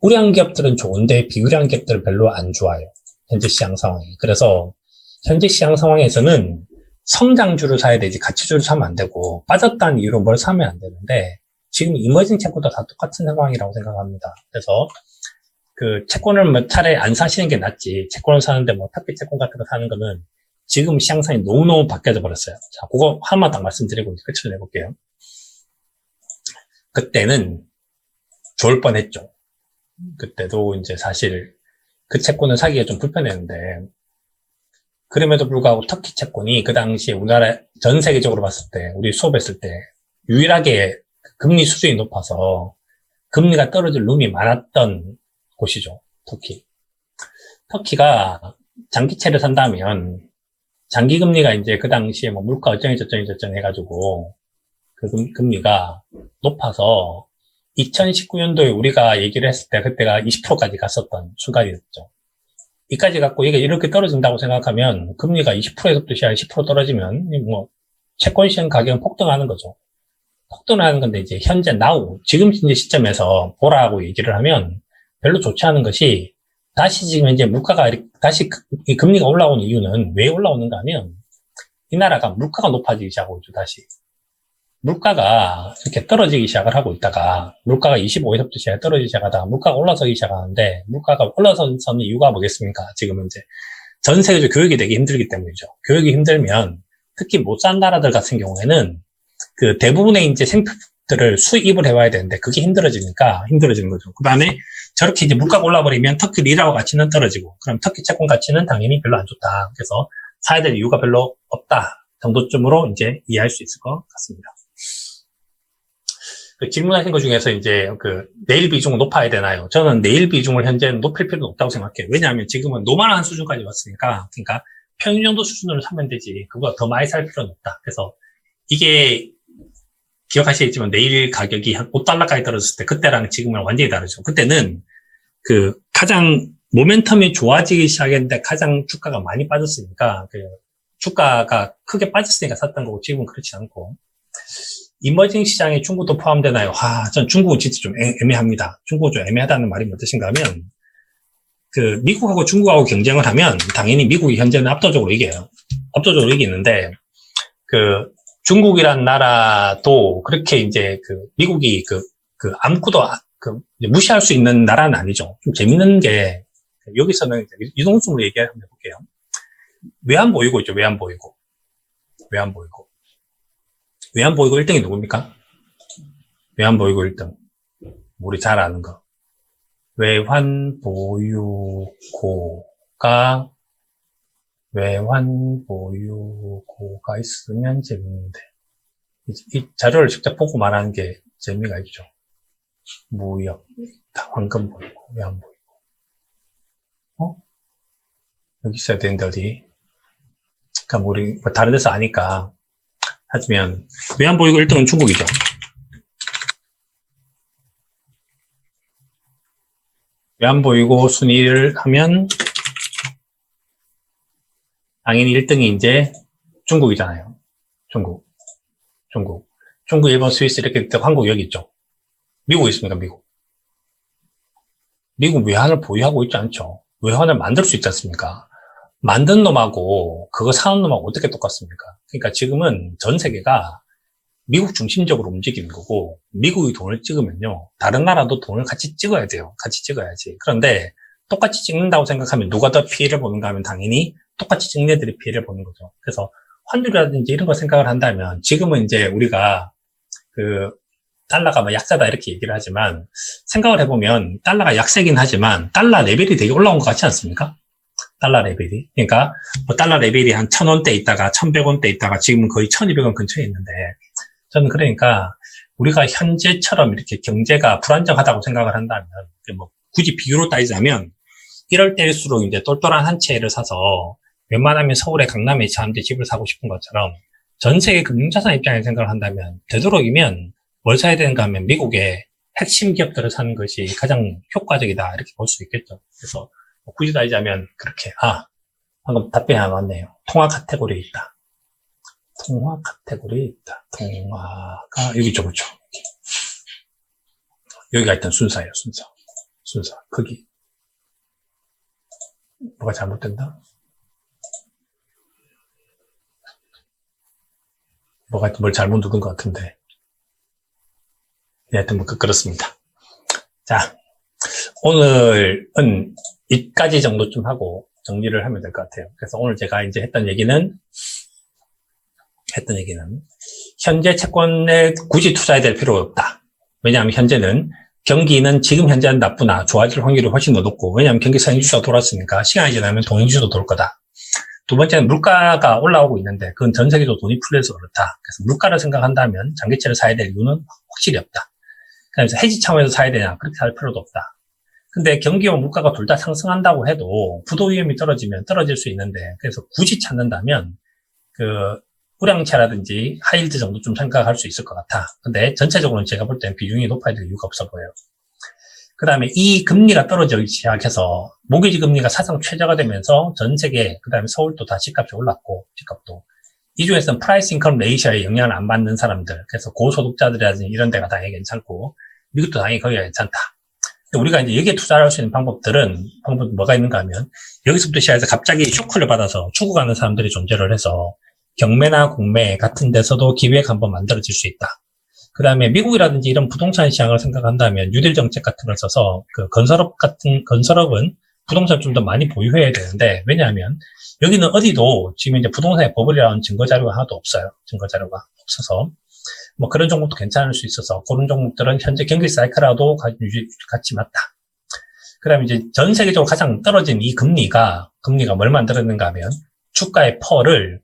우량 기업들은 좋은데 비우량 기업들은 별로 안 좋아요. 현재 시장 상황이. 그래서 현재 시장 상황에서는 성장주를 사야 되지 가치주를 사면 안 되고, 빠졌다는 이유로 뭘 사면 안 되는데, 지금 이머징 채권도 다 똑같은 상황이라고 생각합니다. 그래서 채권을 뭐 차라리 안 사시는 게 낫지, 채권을 사는데 뭐 탑픽 채권 같은 거 사는 거는 지금 시장 상황이 너무너무 바뀌어져 버렸어요. 자, 그거 하나만 딱 말씀드리고 이제 끝을 내볼게요. 그때는 좋을 뻔했죠. 그때도 이제 사실 그 채권을 사기가 좀 불편했는데, 그럼에도 불구하고 터키 채권이 그 당시에 우리나라 전 세계적으로 봤을 때, 우리 수업했을 때 유일하게 금리 수준이 높아서 금리가 떨어질 룸이 많았던 곳이죠. 터키가 장기채를 산다면 장기 금리가 이제 그 당시에 뭐 물가 어쩌니 해가지고 그 금리가 높아서 2019년도에 우리가 얘기를 했을 때 그때가 20%까지 갔었던 순간이었죠. 이까지 갖고 이게 이렇게 떨어진다고 생각하면 금리가 20%에서부터 시작 10% 떨어지면 뭐 채권 시장 가격은 폭등하는 거죠. 폭등하는 건데, 이제 현재 지금 현재 시점에서 보라고 얘기를 하면 별로 좋지 않은 것이, 다시 지금 이제 물가가 다시 이 금리가 올라오는 이유는 왜 올라오는가 하면, 이 나라가 물가가 높아지기 시작하고 있죠. 다시 물가가 이렇게 떨어지기 시작을 하고 있다가, 물가가 25에서부터 시작 떨어지기 시작하다가 물가가 올라서기 시작하는데, 물가가 올라서는 이유가 뭐겠습니까? 지금은 이제 전 세계적으로 교육이 되게 힘들기 때문이죠. 교육이 힘들면 특히 못 산 나라들 같은 경우에는 대부분의 이제 생필품들을 수입을 해와야 되는데 그게 힘들어지는 거죠. 그 다음에 저렇게 이제 물가가 올라버리면 터키 리라와 가치는 떨어지고, 그럼 터키 채권 가치는 당연히 별로 안 좋다. 그래서 사야 될 이유가 별로 없다 정도쯤으로 이제 이해할 수 있을 것 같습니다. 질문하신 것 중에서 이제 내일 비중은 높아야 되나요? 저는 내일 비중을 현재는 높일 필요는 없다고 생각해요. 왜냐하면 지금은 노멀한 수준까지 왔으니까, 그러니까 평균 정도 수준으로 사면 되지 그거 더 많이 살 필요는 없다. 그래서 이게 기억하시겠지만 내일 가격이 한 5달러까지 떨어졌을 때 그때랑 지금은 완전히 다르죠. 그때는 가장 모멘텀이 좋아지기 시작했는데 가장 주가가 많이 빠졌으니까, 주가가 크게 빠졌으니까 샀던 거고, 지금은 그렇지 않고. 이머징 시장에 중국도 포함되나요? 전 중국은 진짜 좀 애매합니다. 중국은 좀 애매하다는 말이 어떠신가 하면, 미국하고 중국하고 경쟁을 하면 당연히 미국이 현재는 압도적으로 이겨요. 압도적으로 이기는데, 중국이란 나라도 그렇게 이제 미국이 아무것도 무시할 수 있는 나라는 아니죠. 좀 재밌는 게, 여기서는 이동순으로 얘기를 한번 해볼게요. 외환보유고 있죠. 외환보유고 1등이 누굽니까? 외환보유고 1등. 우리 잘 아는 거. 외환보유고가 있으면 재밌는데, 이 자료를 직접 보고 말하는 게 재미가 있죠. 무역, 황금보유고, 외환보유고. 여기 있어야 되는데, 어디? 그러니까 우리 다른 데서 아니까. 하지만 외환보유고 1등은 중국이죠. 외환보유고 순위를 하면 당연히 1등이 이제 중국이잖아요. 중국, 일본, 스위스 이렇게 한국 여기 있죠. 미국 있습니까? 미국 외환을 보유하고 있지 않죠. 외환을 만들 수 있지 않습니까? 만든 놈하고 그거 사는 놈하고 어떻게 똑같습니까? 그러니까 지금은 전 세계가 미국 중심적으로 움직이는 거고, 미국이 돈을 찍으면요, 다른 나라도 돈을 같이 찍어야 돼요. 같이 찍어야지. 그런데 똑같이 찍는다고 생각하면 누가 더 피해를 보는가 하면 당연히 똑같이 찍는 애들이 피해를 보는 거죠. 그래서 환율이라든지 이런 거 생각을 한다면, 지금은 이제 우리가 달러가 뭐 약세다 이렇게 얘기를 하지만, 생각을 해보면 달러가 약세긴 하지만 달러 레벨이 되게 올라온 것 같지 않습니까? 달러 레벨이. 그러니까 뭐 달러 레벨이 한 1,000원대 있다가 1,100원대 있다가 지금은 거의 1,200원 근처에 있는데, 저는 그러니까 우리가 현재처럼 이렇게 경제가 불안정하다고 생각을 한다면, 뭐 굳이 비유로 따지자면 이럴 때일수록 이제 똘똘한 한 채를 사서 웬만하면 서울의 강남에 사람들이 집을 사고 싶은 것처럼 전 세계 금융자산 입장에서 생각을 한다면, 되도록이면 뭘 사야 되는가 하면 미국의 핵심 기업들을 사는 것이 가장 효과적이다 이렇게 볼 수 있겠죠. 그래서 굳이 따지자면 그렇게. 방금 답변이 안 왔네요. 통화 카테고리에 있다. 통화 카테고리에 있다. 통화가 여기 있죠, 그렇죠? 여기가 일단 순서예요. 순서 크기. 뭐가 잘못된다? 뭘 잘못 누른 것 같은데. 하여튼 뭐 그렇습니다. 자, 오늘은 이까지 정도 좀 하고 정리를 하면 될 것 같아요. 그래서 오늘 제가 이제 했던 얘기는 현재 채권에 굳이 투자해야 될 필요가 없다. 왜냐하면 현재는 경기는 지금 현재는 나쁘나 좋아질 확률이 훨씬 더 높고, 왜냐하면 경기 선행지수가 돌았으니까 시간이 지나면 동행지수도 돌 거다. 두 번째는 물가가 올라오고 있는데 그건 전 세계적으로 돈이 풀려서 그렇다. 그래서 물가를 생각한다면 장기채를 사야 될 이유는 확실히 없다. 그래서 해지 차원에서 사야 되냐? 그렇게 살 필요도 없다. 근데 경기와 물가가 둘 다 상승한다고 해도 부도 위험이 떨어지면 떨어질 수 있는데, 그래서 굳이 찾는다면 우량채라든지 하이힐드 정도 좀 생각할 수 있을 것 같아. 근데 전체적으로는 제가 볼 때는 비중이 높아야 될 이유가 없어 보여요. 그 다음에 이 금리가 떨어지기 시작해서 모기지 금리가 사상 최저가 되면서 전 세계, 그 다음에 서울도 다 집값이 올랐고, 집값도. 이 중에서는 프라이스 인컴 레이셔에 영향을 안 받는 사람들, 그래서 고소득자들이라든지 이런 데가 당연히 괜찮고, 미국도 당연히 거기가 괜찮다. 근데 우리가 이제 여기에 투자할 수 있는 방법이 뭐가 있는가 하면, 여기서부터 시작해서 갑자기 쇼크를 받아서 죽어가는 사람들이 존재를 해서 경매나 공매 같은 데서도 기회가 한번 만들어질 수 있다. 그 다음에 미국이라든지 이런 부동산 시장을 생각한다면 뉴딜 정책 같은 걸 써서 건설업은 부동산 좀 더 많이 보유해야 되는데, 왜냐하면 여기는 어디도 지금 이제 부동산의 버블이라는 증거 자료가 하나도 없어요. 증거 자료가 없어서 뭐 그런 종목도 괜찮을 수 있어서 그런 종목들은 현재 경기 사이클하고도 같이 맞다. 그 다음에 이제 전 세계적으로 가장 떨어진 이 금리가 뭘 만들었는가 하면 주가의 펄을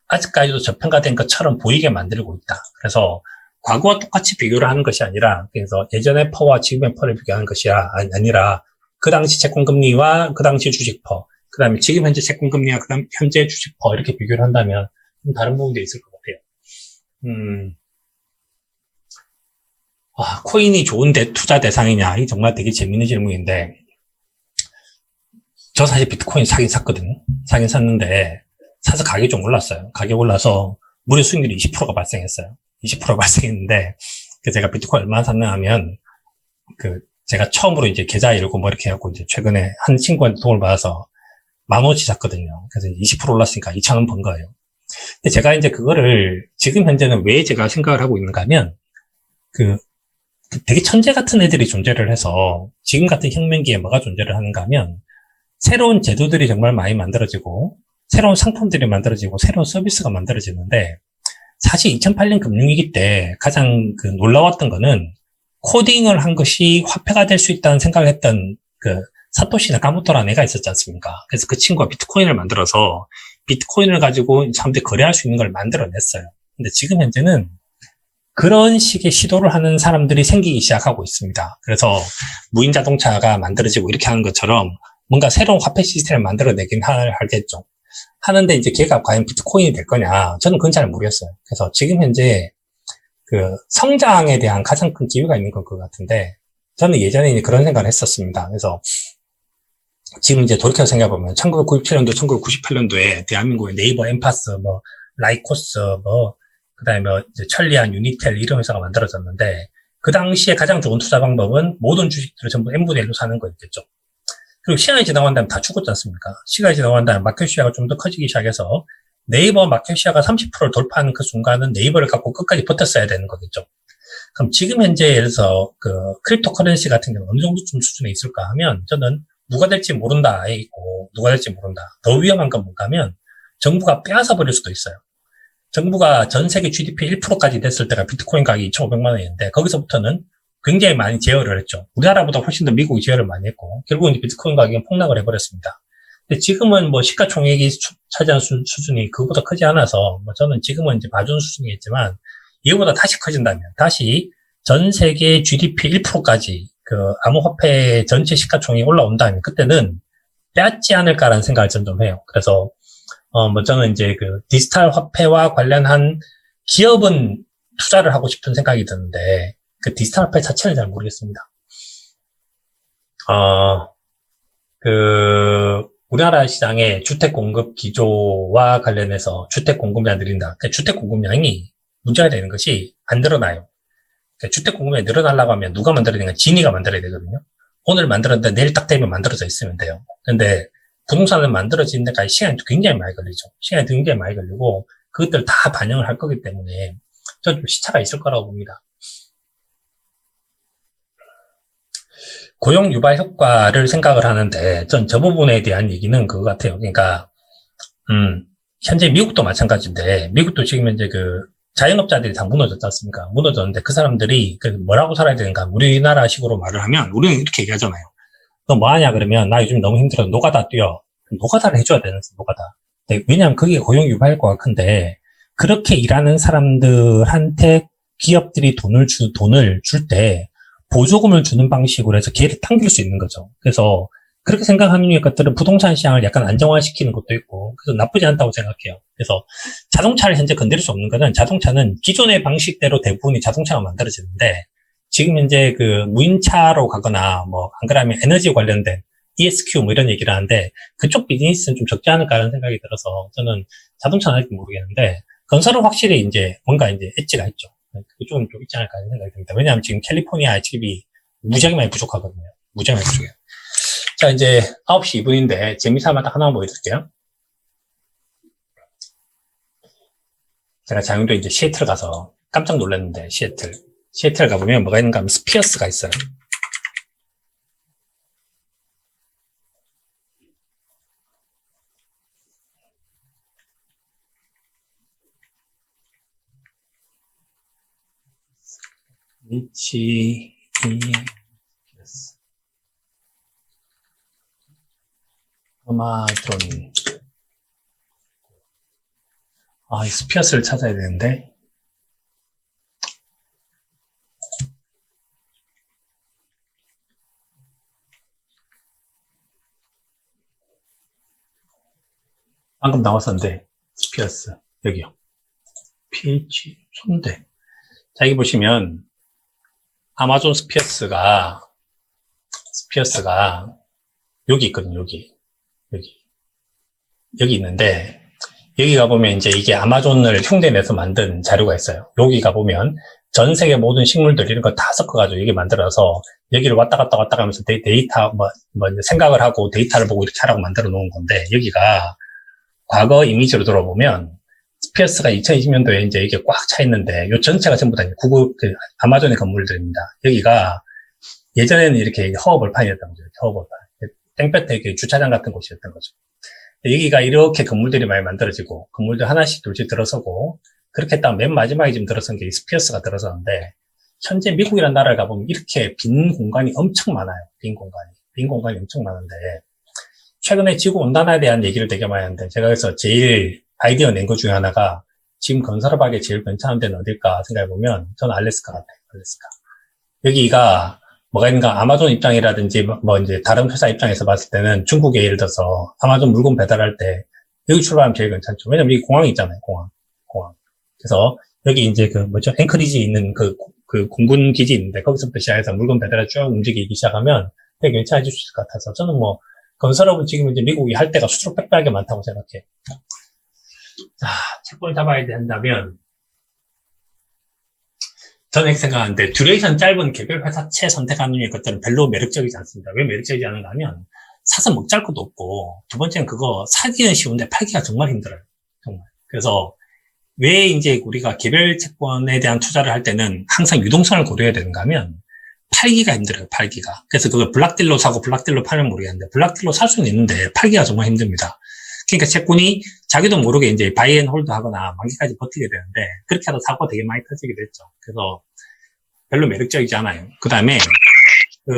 아직까지도 저평가된 것처럼 보이게 만들고 있다. 그래서 과거와 똑같이 비교를 하는 것이 아니라, 그래서 예전의 퍼와 지금의 퍼를 비교하는 것이 아니라 그 당시 채권금리와 그 당시 주식퍼, 그 다음에 지금 현재 채권금리와 그 다음 현재 주식퍼 이렇게 비교를 한다면 좀 다른 부분도 있을 것 같아요. 코인이 좋은 투자 대상이냐? 이 정말 되게 재밌는 질문인데, 저 사실 비트코인 사긴 샀거든요. 사긴 샀는데, 사서 가격이 좀 올랐어요. 가격이 올라서 무료 수익률이 20%가 발생했어요. 20%가 발생했는데, 제가 비트코인 얼마나 샀나 하면, 제가 처음으로 이제 계좌 열고 뭐 이렇게 해갖고 이제 최근에 한 친구한테 도움을 받아서 10,000원치 샀거든요. 그래서 20% 올랐으니까 2,000원 번 거예요. 근데 제가 이제 그거를 지금 현재는 왜 제가 생각을 하고 있는가 하면, 되게 천재 같은 애들이 존재를 해서 지금 같은 혁명기에 뭐가 존재를 하는가 하면, 새로운 제도들이 정말 많이 만들어지고, 새로운 상품들이 만들어지고, 새로운 서비스가 만들어지는데, 사실 2008년 금융위기 때 가장 놀라웠던 거는 코딩을 한 것이 화폐가 될 수 있다는 생각을 했던 사토시 나카모토라는 애가 있었지 않습니까? 그래서 그 친구가 비트코인을 만들어서 비트코인을 가지고 사람들이 거래할 수 있는 걸 만들어냈어요. 근데 지금 현재는 그런 식의 시도를 하는 사람들이 생기기 시작하고 있습니다. 그래서 무인 자동차가 만들어지고 이렇게 하는 것처럼 뭔가 새로운 화폐 시스템을 만들어내긴 하겠죠. 하는데 이제 걔가 과연 비트코인이 될 거냐? 저는 그건 잘 모르겠어요. 그래서 지금 현재 성장에 대한 가장 큰 기회가 있는 것 같은데, 저는 예전에 이제 그런 생각을 했었습니다. 그래서 지금 이제 돌이켜 생각해보면 1997년도, 1998년도에 대한민국의 네이버, 엠파스, 라이코스, 그 다음에 이제 천리안, 유니텔 이런 회사가 만들어졌는데, 그 당시에 가장 좋은 투자 방법은 모든 주식들을 전부 n분의 1로 사는 거였겠죠. 그리고 시간이 지나간 다음에 다 죽었지 않습니까? 시간이 지나간 다음에 마켓 시야가 좀 더 커지기 시작해서 네이버 마켓시아가 30%를 돌파하는 그 순간은 네이버를 갖고 끝까지 버텼어야 되는 거겠죠. 그럼 지금 현재 예를 들어서 그 크립토 커런시 같은 경우는 어느 정도쯤 수준에 있을까 하면 저는 누가 될지 모른다에 있고 누가 될지 모른다. 더 위험한 건 뭔가 하면 정부가 빼앗아 버릴 수도 있어요. 정부가 전 세계 GDP 1%까지 됐을 때가 비트코인 가격이 2,500만 원이었는데 거기서부터는 굉장히 많이 제어를 했죠. 우리나라보다 훨씬 더 미국이 제어를 많이 했고 결국은 비트코인 가격이 폭락을 해버렸습니다. 근데 지금은 뭐 시가총액이 차지한 수준이 그거보다 크지 않아서 뭐 저는 지금은 이제 봐준 수준이겠지만 이거보다 다시 커진다면 다시 전 세계 GDP 1%까지 그 암호화폐 전체 시가총액이 올라온다면 그때는 빼앗지 않을까라는 생각을 좀 해요. 그래서 뭐 저는 이제 그 디지털 화폐와 관련한 기업은 투자를 하고 싶은 생각이 드는데 그 디지털 화폐 자체는 잘 모르겠습니다. 우리나라 시장의 주택 공급 기조와 관련해서 주택 공급량이 느린다. 그러니까 주택 공급량이 문제가 되는 것이 안 늘어나요. 그러니까 주택 공급량이 늘어나려고 하면 누가 만들어야 되는가? 진이가 만들어야 되거든요. 오늘 만들었는데 내일 딱 되면 만들어져 있으면 돼요. 근데 부동산을 만들어지는 데까지 시간이 굉장히 많이 걸리죠. 시간이 굉장히 많이 걸리고 그것들 다 반영을 할 거기 때문에 저는 좀 시차가 있을 거라고 봅니다. 고용 유발 효과를 생각을 하는데 전 저 부분에 대한 얘기는 그거 같아요. 그러니까 현재 미국도 마찬가지인데 미국도 지금 이제 그 자영업자들이 다 무너졌지 않습니까? 무너졌는데 그 사람들이 뭐라고 살아야 되는가? 우리나라식으로 말을 하면 우리는 이렇게 얘기하잖아요. 너 뭐 하냐 그러면 나 요즘 너무 힘들어. 노가다 뛰어. 노가다를 해줘야 되는 노가다. 왜냐하면 그게 고용 유발 효과가 큰데 그렇게 일하는 사람들한테 기업들이 돈을 줄 때 보조금을 주는 방식으로 해서 기회를 당길 수 있는 거죠. 그래서 그렇게 생각하는 것들은 부동산 시장을 약간 안정화시키는 것도 있고 그래서 나쁘지 않다고 생각해요. 그래서 자동차를 현재 건드릴 수 없는 거는 자동차는 기존의 방식대로 대부분이 자동차가 만들어지는데 지금 현재 그 무인차로 가거나 뭐 안 그러면 에너지 관련된 ESQ 뭐 이런 얘기를 하는데 그쪽 비즈니스는 좀 적지 않을까 하는 생각이 들어서 저는 자동차는 아직 모르겠는데 건설은 확실히 이제 뭔가 이제 엣지가 있죠. 그쪽은 좀 있지 않을까 하는 생각이 듭니다. 왜냐하면 지금 캘리포니아 칩이 무지하게 많이 부족하거든요. 무지하게 많이 부족해요. 자, 이제 9시 2분인데 재미삼아 딱 하나만 보여드릴게요. 제가 자유도 이제 시애틀 가서 깜짝 놀랐는데 시애틀 가보면 뭐가 있는가 하면 스피어스가 있어요. 아마존. 이 스피어스를 찾아야 되는데. 방금 나왔었는데, 스피어스. 여기요. PH, 손대. 자, 여기 보시면, 아마존 스피어스가 여기 있거든요, 여기 있는데, 여기 가보면 이제 이게 아마존을 흉내내서 만든 자료가 있어요. 여기 가보면 전 세계 모든 식물들 이런 거 다 섞어가지고 여기 만들어서 여기를 왔다 갔다 하면서 데이터, 생각을 하고 데이터를 보고 이렇게 하라고 만들어 놓은 건데, 여기가 과거 이미지로 들어보면 스피어스가 2020년도에 이제 이게 꽉 차 있는데, 요 전체가 전부 다 아마존의 건물들입니다. 여기가 예전에는 이렇게 허허벌판이었던 거죠. 허허벌판. 땡볕에 주차장 같은 곳이었던 거죠. 여기가 이렇게 건물들이 많이 만들어지고, 건물들 하나씩 둘씩 들어서고, 그렇게 했다가 맨 마지막에 지금 들어선 게 스피어스가 들어서는데, 현재 미국이라는 나라를 가보면 이렇게 빈 공간이 엄청 많아요. 빈 공간이 엄청 많은데, 최근에 지구온난화에 대한 얘기를 되게 많이 하는데, 제가 그래서 제일 아이디어 낸 것 중에 하나가, 지금 건설업하기 제일 괜찮은 데는 어딜까 생각해보면, 저는 알래스카 같아요. 알래스카. 여기가, 뭐가 있는가, 아마존 입장이라든지, 이제 다른 회사 입장에서 봤을 때는 중국에 예를 들어서 아마존 물건 배달할 때, 여기 출발하면 제일 괜찮죠. 왜냐면 여기 공항이 있잖아요, 공항. 그래서 여기 이제 앵커리지 있는 그 공군 기지 있는데, 거기서부터 시작해서 물건 배달을 쭉 움직이기 시작하면 되게 괜찮아질 수 있을 것 같아서, 저는 건설업은 지금 이제 미국이 할 때가 수두룩 빽빽하게 많다고 생각해요. 자, 채권을 잡아야 된다면, 저는 생각하는데, 듀레이션 짧은 개별 회사채 선택하는 것들은 별로 매력적이지 않습니다. 왜 매력적이지 않은가 하면, 사서 먹잘 것도 없고, 두 번째는 그거 사기는 쉬운데 팔기가 정말 힘들어요. 정말. 그래서 왜 이제 우리가 개별 채권에 대한 투자를 할 때는 항상 유동성을 고려해야 되는가 하면 팔기가 힘들어요, 팔기가. 그래서 그걸 블락딜로 사고 블락딜로 팔면 모르겠는데 블락딜로 살 수는 있는데 팔기가 정말 힘듭니다. 그러니까 채권이 자기도 모르게 이제 바이 앤 홀드 하거나 만기까지 버티게 되는데 그렇게 하다 사고가 되게 많이 터지기도 했죠. 그래서 별로 매력적이지 않아요. 그 다음에 그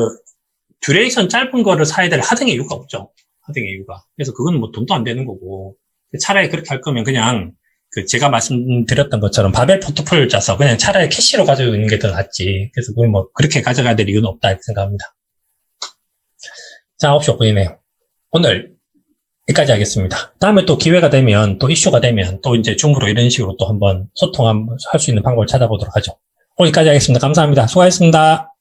듀레이션 짧은 거를 사야 될 하등의 이유가 없죠. 하등의 이유가. 그래서 그건 뭐 돈도 안 되는 거고 차라리 그렇게 할 거면 그냥 그 제가 말씀드렸던 것처럼 바벨 포트폴리오를 짜서 그냥 차라리 캐시로 가지고 있는 게 더 낫지. 그래서 그걸 뭐 그렇게 가져가야 될 이유는 없다 이렇게 생각합니다. 자, 9시 5분이네요. 오늘 여기까지 하겠습니다. 다음에 또 기회가 되면 또 이슈가 되면 또 이제 줌으로 이런 식으로 또 한번 소통할 수 있는 방법을 찾아보도록 하죠. 오늘 여기까지 하겠습니다. 감사합니다. 수고하셨습니다.